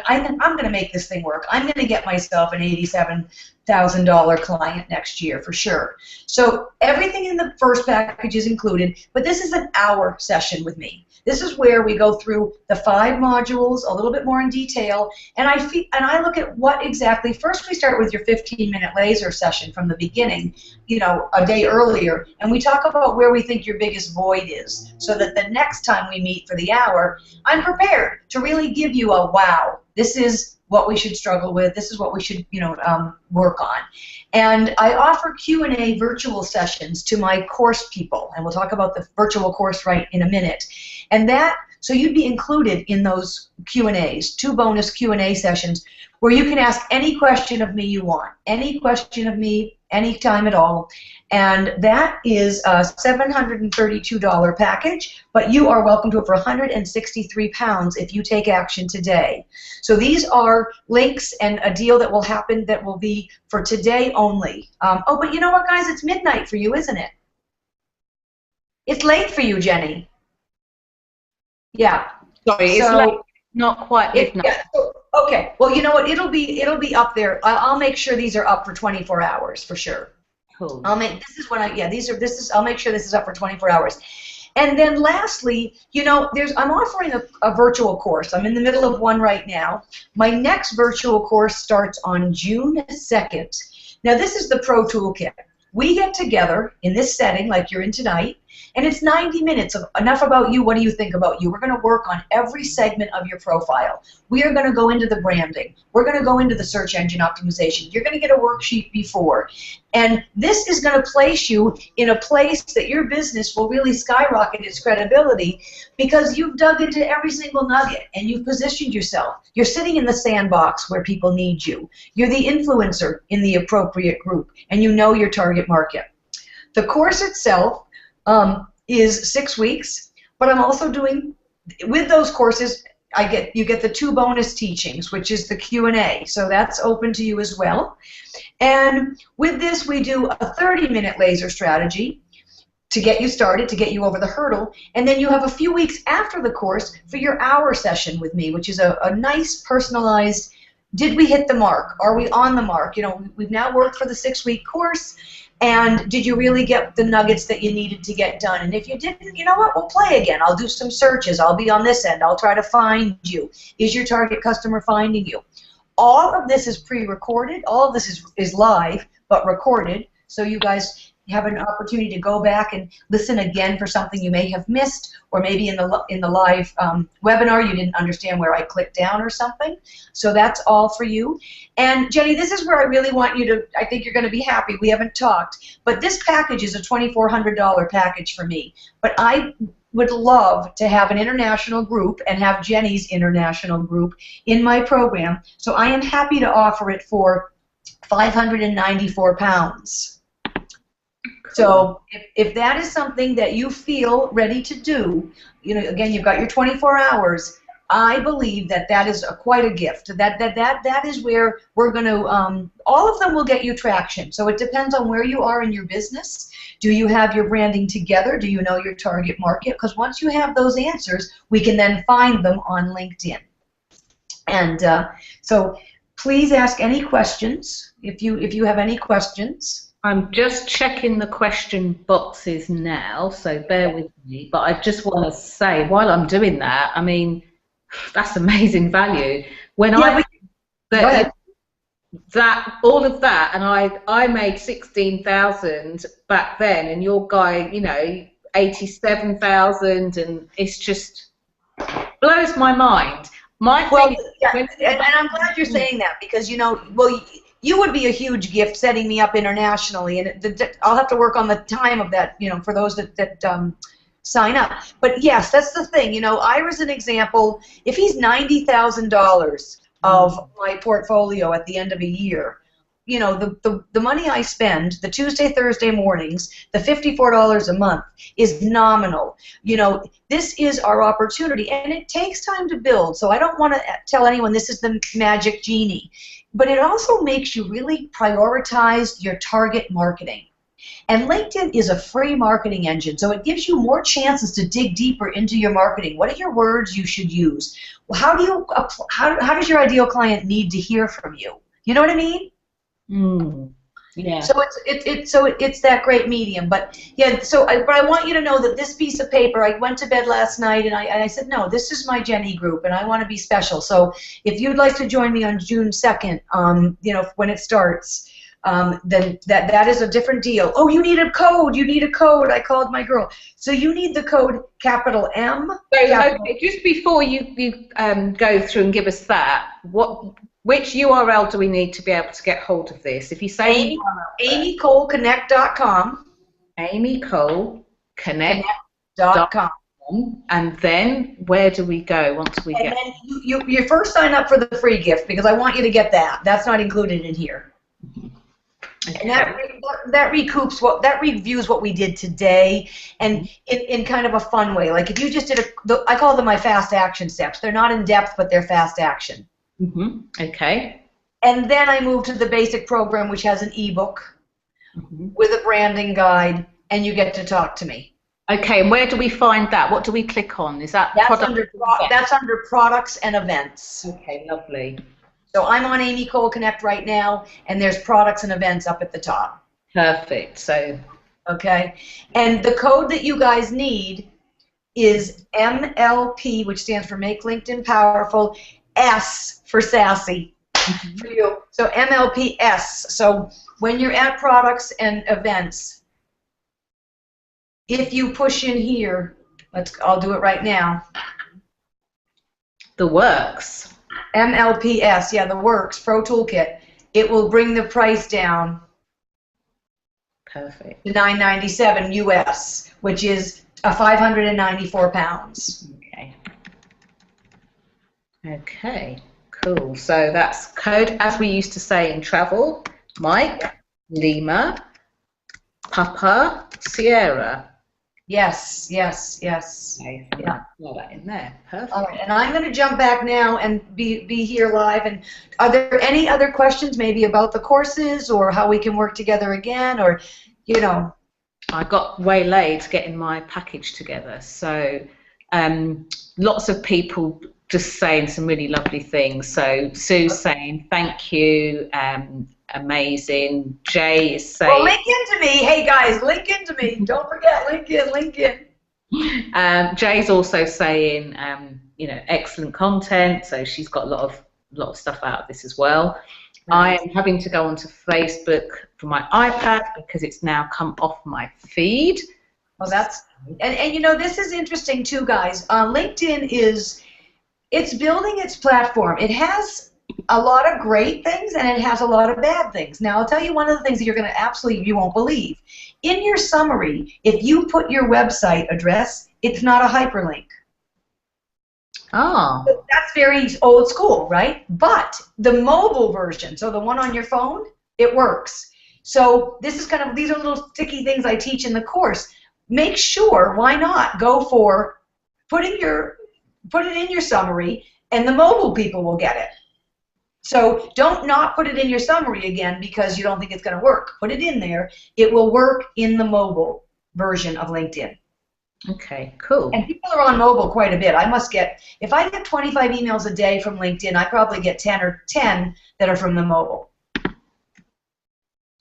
[SPEAKER 2] I'm going to make this thing work. I'm going to get myself an $87,000 client next year for sure. So everything in the first package is included, but this is an hour session with me. This is where we go through the 5 modules a little bit more in detail, and I look at what exactly. First, we start with your 15-minute laser session from the beginning, you know, a day earlier, and we talk about where we think your biggest void is, so that the next time we meet for the hour, I'm prepared to really give you a wow. This is what we should struggle with. This is what we should, you know, work on. And I offer Q&A virtual sessions to my course people, and we'll talk about the virtual course right in a minute. And so you'd be included in those Q&As, 2 bonus Q&A sessions where you can ask any question of me you want, any question of me, anytime at all. And that is a $732 package, but you are welcome to it for 163 pounds if you take action today. So these are links and a deal that will happen that will be for today only. Oh, but you know what, guys? It's midnight for you, isn't it? It's late for you, Jenny. Yeah.
[SPEAKER 1] Sorry, it's late, not quite midnight.
[SPEAKER 2] Yeah. Okay. Well, you know what? It'll be up there. I'll make sure these are up for 24 hours for sure.
[SPEAKER 1] Cool.
[SPEAKER 2] I'll make sure this is up for 24 hours. And then lastly, you know, I'm offering a virtual course. I'm in the middle of one right now. My next virtual course starts on June 2nd. Now, this is the Pro Toolkit. We get together in this setting like you're in tonight, And it's 90 minutes of enough about you. What do you think about you? We're going to work on every segment of your profile. We are going to go into the branding. We're going to go into the search engine optimization. You're going to get a worksheet before. And this is going to place you in a place that your business will really skyrocket its credibility because you've dug into every single nugget and you've positioned yourself. You're sitting in the sandbox where people need you. You're the influencer in the appropriate group, and you know your target market. The course itself is 6 weeks, but I'm also doing, with those courses, you get the 2 bonus teachings, which is the Q&A, so that's open to you as well. And with this, we do a 30-minute laser strategy to get you started, to get you over the hurdle, and then you have a few weeks after the course for your hour session with me, which is a nice personalized, did we hit the mark? Are we on the mark? You know, we've now worked for the 6-week course, and did you really get the nuggets that you needed to get done? And if you didn't, you know what, we'll play again. I'll do some searches. I'll be on this end. I'll try to find you. Is your target customer finding you? All of this is pre-recorded. All of this is live, but recorded, so you guys have an opportunity to go back and listen again for something you may have missed, or maybe in the live webinar you didn't understand where I clicked down or something. So that's all for you. And Jenny, this is where I really want you to, I think you're going to be happy. We haven't talked, but this package is a $2,400 package for me. But I would love to have an international group and have Jenny's international group in my program. So I am happy to offer it for £594. So if that is something that you feel ready to do, you know, again, you've got your 24 hours. I believe that that is quite a gift. That is where we're going to, all of them will get you traction. So it depends on where you are in your business. Do you have your branding together? Do you know your target market? Because once you have those answers, we can then find them on LinkedIn. And so please ask any questions if you have any questions.
[SPEAKER 1] I'm just checking the question boxes now, so bear with me. But I just want to say, while I'm doing that, I mean, that's amazing value. When
[SPEAKER 2] Yeah,
[SPEAKER 1] all of that, and I made 16,000 back then, and your guy, you know, 87,000, and it's just blows my mind.
[SPEAKER 2] Well, yeah, and I'm glad you're saying that because, you know, well, you would be a huge gift setting me up internationally, and I'll have to work on the time of that, you know, for those that sign up. But yes, that's the thing. You know, Ira's an example. If he's $90,000 of my portfolio at the end of a year, you know, the money I spend, the Tuesday, Thursday mornings, the $54 a month is nominal. You know, this is our opportunity, and it takes time to build. So I don't want to tell anyone this is the magic genie. But it also makes you really prioritize your target marketing. And LinkedIn is a free marketing engine, so it gives you more chances to dig deeper into your marketing. What are your words you should use? How does your ideal client need to hear from you? You know what I mean? Yeah. So it's that great medium. But yeah. But I want you to know that this piece of paper. I went to bed last night and I said, no, this is my Jenny group, and I want to be special. So if you'd like to join me on June 2nd, you know, when it starts, then that is a different deal. Oh, you need a code. You need a code. I called my girl. So you need the code capital M.
[SPEAKER 1] So okay, just before you go through and give us that, which URL do we need to be able to get hold of this? If you say
[SPEAKER 2] AmyColeConnect.com.
[SPEAKER 1] AmyColeConnect.com. And then where do we go once we get?
[SPEAKER 2] And then you first sign up for the free gift because I want you to get that. That's not included in here. Okay. And that reviews what we did today, and in kind of a fun way. Like if you just did I call them my fast action steps. They're not in depth, but they're fast action.
[SPEAKER 1] Okay.
[SPEAKER 2] And then I moved to the basic program, which has an ebook with a branding guide, and you get to talk to me.
[SPEAKER 1] Okay, and where do we find that? What do we click on? Is that
[SPEAKER 2] that's under products and events?
[SPEAKER 1] Okay, lovely.
[SPEAKER 2] So I'm on Amy Cole Connect right now, and there's products and events up at the top.
[SPEAKER 1] Perfect. So. Okay.
[SPEAKER 2] And the code that you guys need is MLP, which stands for Make LinkedIn Powerful. S for sassy for you. So MLPS. So when you're at products and events, if you push in here, I'll do it right now.
[SPEAKER 1] The works.
[SPEAKER 2] MLPS, yeah, the works, Pro Toolkit. It will bring the price down.
[SPEAKER 1] Perfect.
[SPEAKER 2] To $9.97 US, which is 594 pounds.
[SPEAKER 1] Okay. Okay, cool. So that's code, as we used to say in travel, Mike, Lima, Papa, Sierra.
[SPEAKER 2] Yes, yes, yes.
[SPEAKER 1] Okay, so
[SPEAKER 2] Yeah.
[SPEAKER 1] I'll put that in there. Perfect.
[SPEAKER 2] All right, and I'm going to jump back now and be here live. And are there any other questions maybe about the courses or how we can work together again, or, you know?
[SPEAKER 1] I got waylaid getting my package together, so lots of people just saying some really lovely things. So Sue's saying thank you, amazing. Jay is saying,
[SPEAKER 2] well, link into me. Hey guys, link into me. Don't forget, link in.
[SPEAKER 1] Jay's also saying, you know, excellent content. So she's got a lot of stuff out of this as well. I am having to go onto Facebook for my iPad because it's now come off my feed.
[SPEAKER 2] Well, that's and you know, this is interesting too, guys. LinkedIn it's building its platform. It has a lot of great things and it has a lot of bad things. Now, I'll tell you one of the things that you're going to you won't believe. In your summary, if you put your website address, it's not a hyperlink.
[SPEAKER 1] Oh.
[SPEAKER 2] So that's very old school, right? But the mobile version, so the one on your phone, it works. So this is these are little sticky things I teach in the course. Make sure, why not, go for put it in your summary, and the mobile people will get it. So don't not put it in your summary again because you don't think it's going to work. Put it in there. It will work in the mobile version of LinkedIn.
[SPEAKER 1] Okay, cool.
[SPEAKER 2] And people are on mobile quite a bit. If I get 25 emails a day from LinkedIn, I probably get 10 that are from the mobile.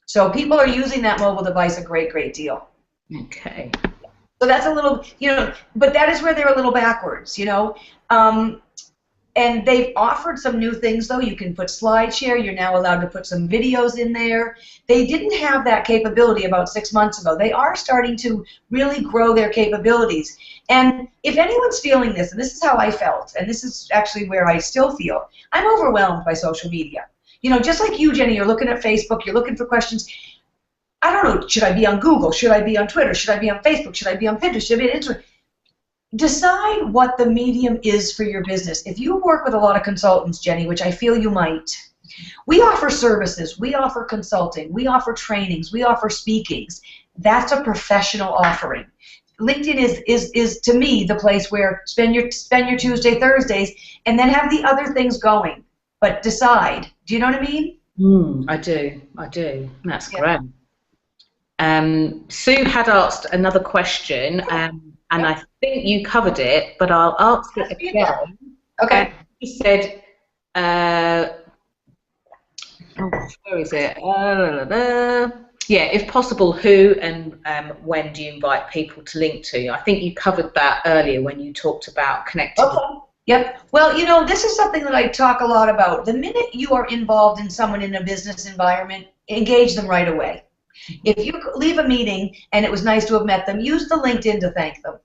[SPEAKER 2] So people are using that mobile device a great deal.
[SPEAKER 1] Okay.
[SPEAKER 2] So that's a little, you know, but that is where they're a little backwards, you know. And they've offered some new things, though. You can put SlideShare. You're now allowed to put some videos in there. They didn't have that capability about 6 months ago. They are starting to really grow their capabilities. And if anyone's feeling this, and this is how I felt, and this is actually where I still feel, I'm overwhelmed by social media. You know, just like you, Jenny, you're looking at Facebook, you're looking for questions. I don't know, should I be on Google? Should I be on Twitter? Should I be on Facebook? Should I be on Pinterest? Should I be on Instagram? Decide what the medium is for your business. If you work with a lot of consultants, Jenny, which I feel you might, we offer services, we offer consulting, we offer trainings, we offer speakings. That's a professional offering. LinkedIn is to me the place where spend your Tuesday, Thursdays, and then have the other things going. But decide. Do you know what I mean?
[SPEAKER 1] I do. That's great. Sue had asked another question, and I think you covered it, but I'll ask it again.
[SPEAKER 2] Okay.
[SPEAKER 1] She said, where is it? Yeah, if possible, who and when do you invite people to link to? I think you covered that earlier when you talked about connecting.
[SPEAKER 2] Okay. Yep. Well, you know, this is something that I talk a lot about. The minute you are involved in someone in a business environment, engage them right away. If you leave a meeting and it was nice to have met them, use the LinkedIn to thank them.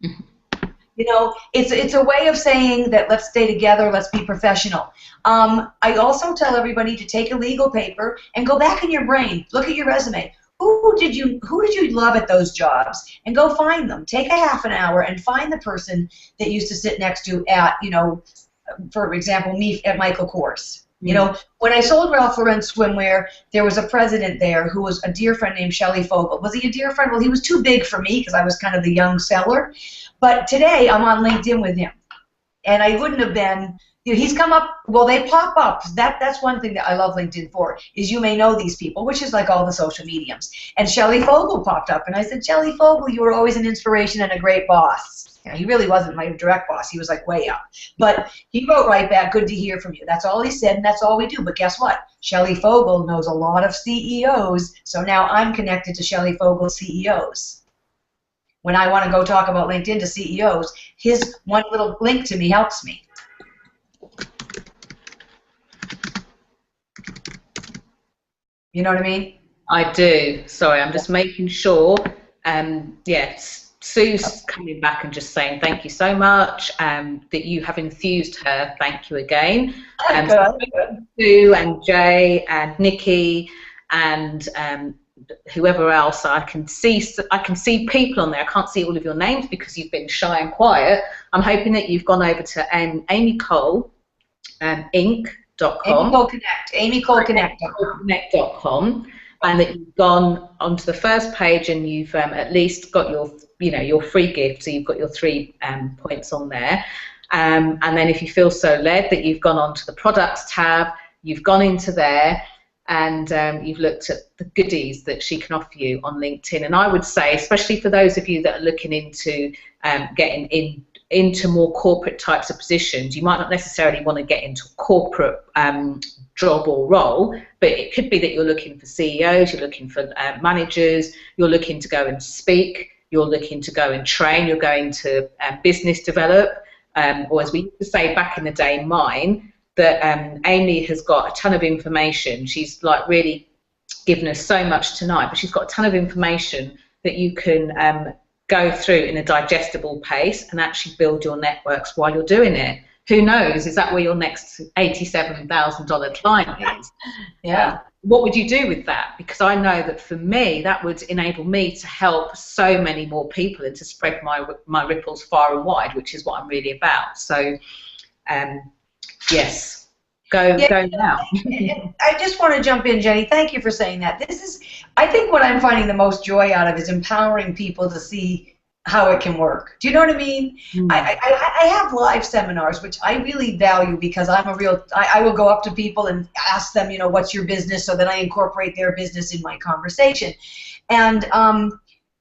[SPEAKER 2] You know, it's a way of saying that let's stay together, let's be professional. I also tell everybody to take a legal paper and go back in your brain, look at your resume. Who did you love at those jobs? And go find them. Take a half an hour and find the person that used to sit next to at, you know, for example, me at Michael Kors. You know, when I sold Ralph Lauren swimwear, there was a president there who was a dear friend named Shelley Fogel. Was he a dear friend? Well, he was too big for me because I was kind of the young seller. But today I'm on LinkedIn with him. And I wouldn't have been, you know, he's come up, well, they pop up. That's one thing that I love LinkedIn for, is you may know these people, which is like all the social mediums. And Shelley Fogel popped up, and I said, Shelley Fogel, you were always an inspiration and a great boss. You know, he really wasn't my direct boss. He was like way up. But he wrote right back, good to hear from you. That's all he said, and that's all we do. But guess what? Shelley Fogel knows a lot of CEOs, so now I'm connected to Shelley Fogel CEOs. When I want to go talk about LinkedIn to CEOs, his one little link to me helps me. You know what I mean?
[SPEAKER 1] I do. Sorry, I'm just making sure. Yes, Sue's coming back and just saying thank you so much, that you have enthused her. Thank you again. So Sue and Jay and Nikki and whoever else. I can see people on there. I can't see all of your names because you've been shy and quiet. I'm hoping that you've gone over to Amy Cole, Inc.com. AmyColeConnect.com. And that you've gone onto the first page and you've at least got your free gift. So you've got your 3 points on there. And then if you feel so led that you've gone onto the products tab, you've gone into there and you've looked at the goodies that she can offer you on LinkedIn. And I would say, especially for those of you that are looking into getting into more corporate types of positions, you might not necessarily want to get into a corporate job or role, but it could be that you're looking for CEOs, you're looking for managers, you're looking to go and speak, you're looking to go and train, you're going to business develop, or as we used to say back in the day, mine, that Amy has got a ton of information. She's like really given us so much tonight, but she's got a ton of information that you can go through in a digestible pace and actually build your networks while you're doing it. Who knows, is that where your next $87,000 client is?
[SPEAKER 2] Yeah.
[SPEAKER 1] What would you do with that? Because I know that for me, that would enable me to help so many more people and to spread my ripples far and wide, which is what I'm really about. So, yes, go now.
[SPEAKER 2] I just want to jump in, Jenny. Thank you for saying that. I think what I'm finding the most joy out of is empowering people to see how it can work. Do you know what I mean? Mm. I have live seminars, which I really value because I will go up to people and ask them, what's your business, so that I incorporate their business in my conversation. And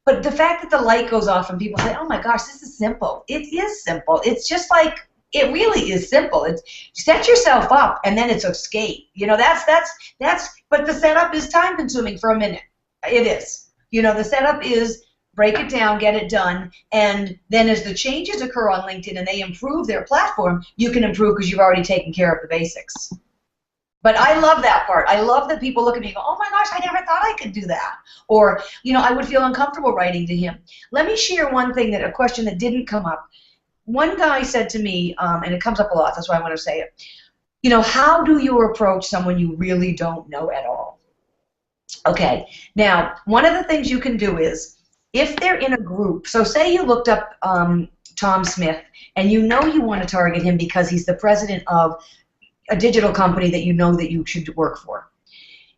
[SPEAKER 2] but the fact that the light goes off and people say, oh my gosh, this is simple. It is simple. It's just like, it really is simple. It's set yourself up and then it's escape. But the setup is time consuming for a minute. It is. The setup is break it down, get it done, and then as the changes occur on LinkedIn and they improve their platform, you can improve because you've already taken care of the basics. But I love that part. I love that people look at me and go, oh my gosh, I never thought I could do that. Or, I would feel uncomfortable writing to him. Let me share one thing, a question that didn't come up. One guy said to me, and it comes up a lot, that's why I want to say it, how do you approach someone you really don't know at all? Okay, now, one of the things you can do is, if they're in a group, so say you looked up Tom Smith, and you want to target him because he's the president of a digital company that that you should work for.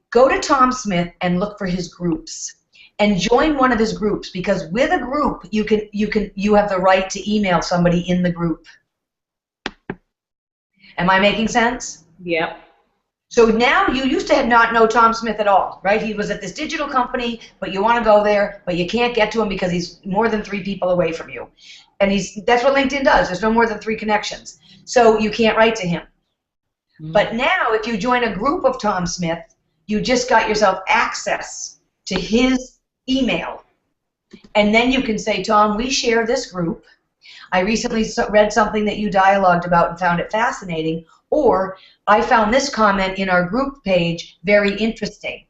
[SPEAKER 2] Go to Tom Smith and look for his groups, and join one of his groups, because with a group you have the right to email somebody in the group. Am I making sense?
[SPEAKER 1] Yep.
[SPEAKER 2] So now you used to not know Tom Smith at all, right? He was at this digital company, but you want to go there, but you can't get to him because he's more than 3 people away from you. And that's what LinkedIn does. There's no more than 3 connections. So you can't write to him. Mm-hmm. But now if you join a group of Tom Smith, you just got yourself access to his email. And then you can say, Tom, we share this group. I recently read something that you dialogued about and found it fascinating. Or I found this comment in our group page very interesting.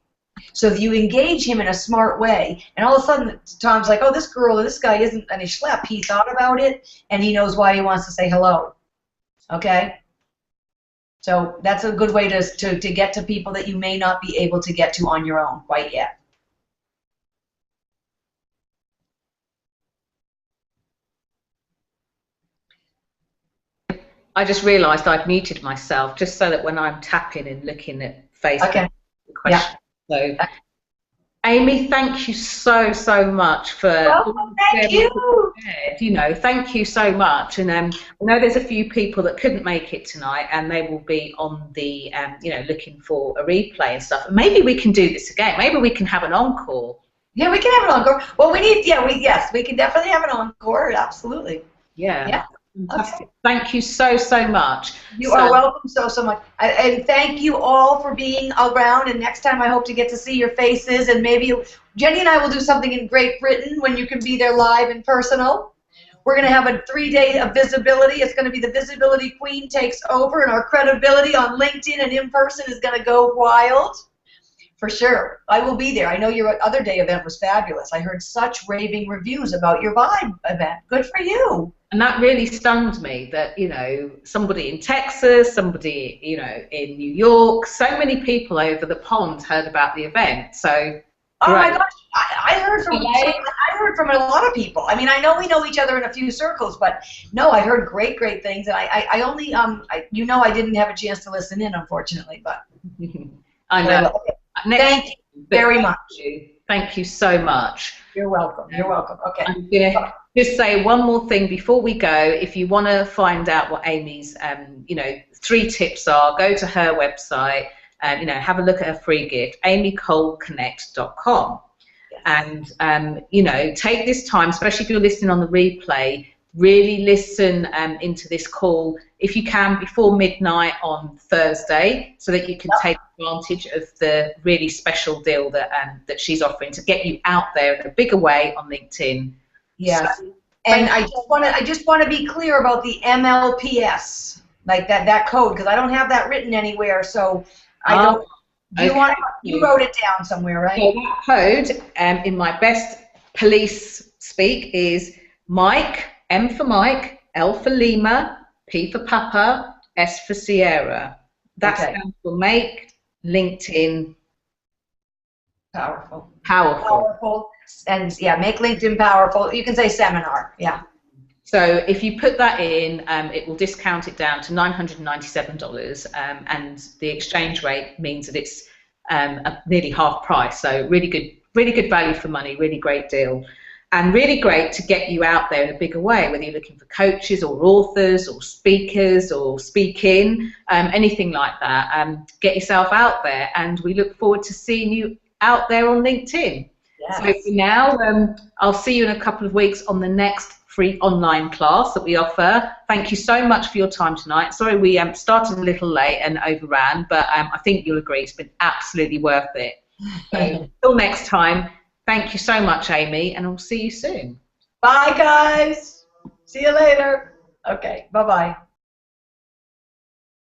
[SPEAKER 2] So you engage him in a smart way, and all of a sudden Tom's like, oh, this girl or this guy isn't any schlep. He thought about it, and he knows why he wants to say hello. Okay? So that's a good way to get to people that you may not be able to get to on your own quite yet.
[SPEAKER 1] I just realised I'd muted myself just so that when I'm tapping and looking at Facebook,
[SPEAKER 2] okay.
[SPEAKER 1] The question. Yeah. So, Amy, thank you so much for.
[SPEAKER 2] Well, thank you.
[SPEAKER 1] Thank you so much. And I know there's a few people that couldn't make it tonight, and they will be on the, looking for a replay and stuff. Maybe we can do this again. Maybe we can have an encore.
[SPEAKER 2] Yeah, we can have an encore. Well, yes, we can definitely have an encore. Absolutely.
[SPEAKER 1] Yeah.
[SPEAKER 2] Yeah.
[SPEAKER 1] Fantastic. Okay. Thank you so much.
[SPEAKER 2] You are welcome so much. And thank you all for being around. And next time I hope to get to see your faces. And maybe Jenny and I will do something in Great Britain when you can be there live and personal. We're going to have a 3-day of visibility. It's going to be the Visibility Queen takes over. And our credibility on LinkedIn and in person is going to go wild. For sure. I will be there. I know your other day event was fabulous. I heard such raving reviews about your Vibe event. Good for you.
[SPEAKER 1] And that really stunned me that, you know, somebody in Texas, somebody, you know, in New York, so many people over the pond heard about the event. So,
[SPEAKER 2] oh
[SPEAKER 1] great.
[SPEAKER 2] my gosh, I heard from a lot of people. I mean, I know we know each other in a few circles, but no, I heard great things. And I only, you know, I didn't have a chance to listen in, unfortunately, but.
[SPEAKER 1] I know.
[SPEAKER 2] Thank you very much.
[SPEAKER 1] Thank you so much.
[SPEAKER 2] You're welcome. You're welcome. Okay.
[SPEAKER 1] I'm going to just say one more thing before we go. If you want to find out what Amy's, you know, 3 tips are, go to her website and, you know, have a look at her free gift, amycoleconnect.com. Yes. And, you know, take this time, especially if you're listening on the replay, really listen into this call, if you can, before midnight on Thursday, so that you can take advantage of the really special deal that that she's offering to get you out there in a bigger way on LinkedIn.
[SPEAKER 2] Yes. So, and I just want to be clear about the MLPS, like that code, because I don't have that written anywhere. So I don't. You wrote it down somewhere, right?
[SPEAKER 1] So that code, in my best police speak, is Mike, M for Mike, L for Lima, P for Papa, S for Sierra. That stands for Make LinkedIn
[SPEAKER 2] Powerful.
[SPEAKER 1] Powerful.
[SPEAKER 2] And yeah, Make LinkedIn Powerful. You can say seminar. Yeah. So
[SPEAKER 1] if you put that in, it will discount it down to $997, and the exchange rate means that it's nearly half price. So really good value for money. Really great deal. And really great to get you out there in a bigger way, whether you're looking for coaches or authors or speakers or speaking, anything like that. Get yourself out there, and we look forward to seeing you out there on LinkedIn. Yes. So for now, I'll see you in a couple of weeks on the next free online class that we offer. Thank you so much for your time tonight. Sorry we started a little late and overran, but I think you'll agree it's been absolutely worth it. So until next time. Thank you so much, Amy, and I'll see you soon.
[SPEAKER 2] Bye, guys. See you later. Okay, bye-bye.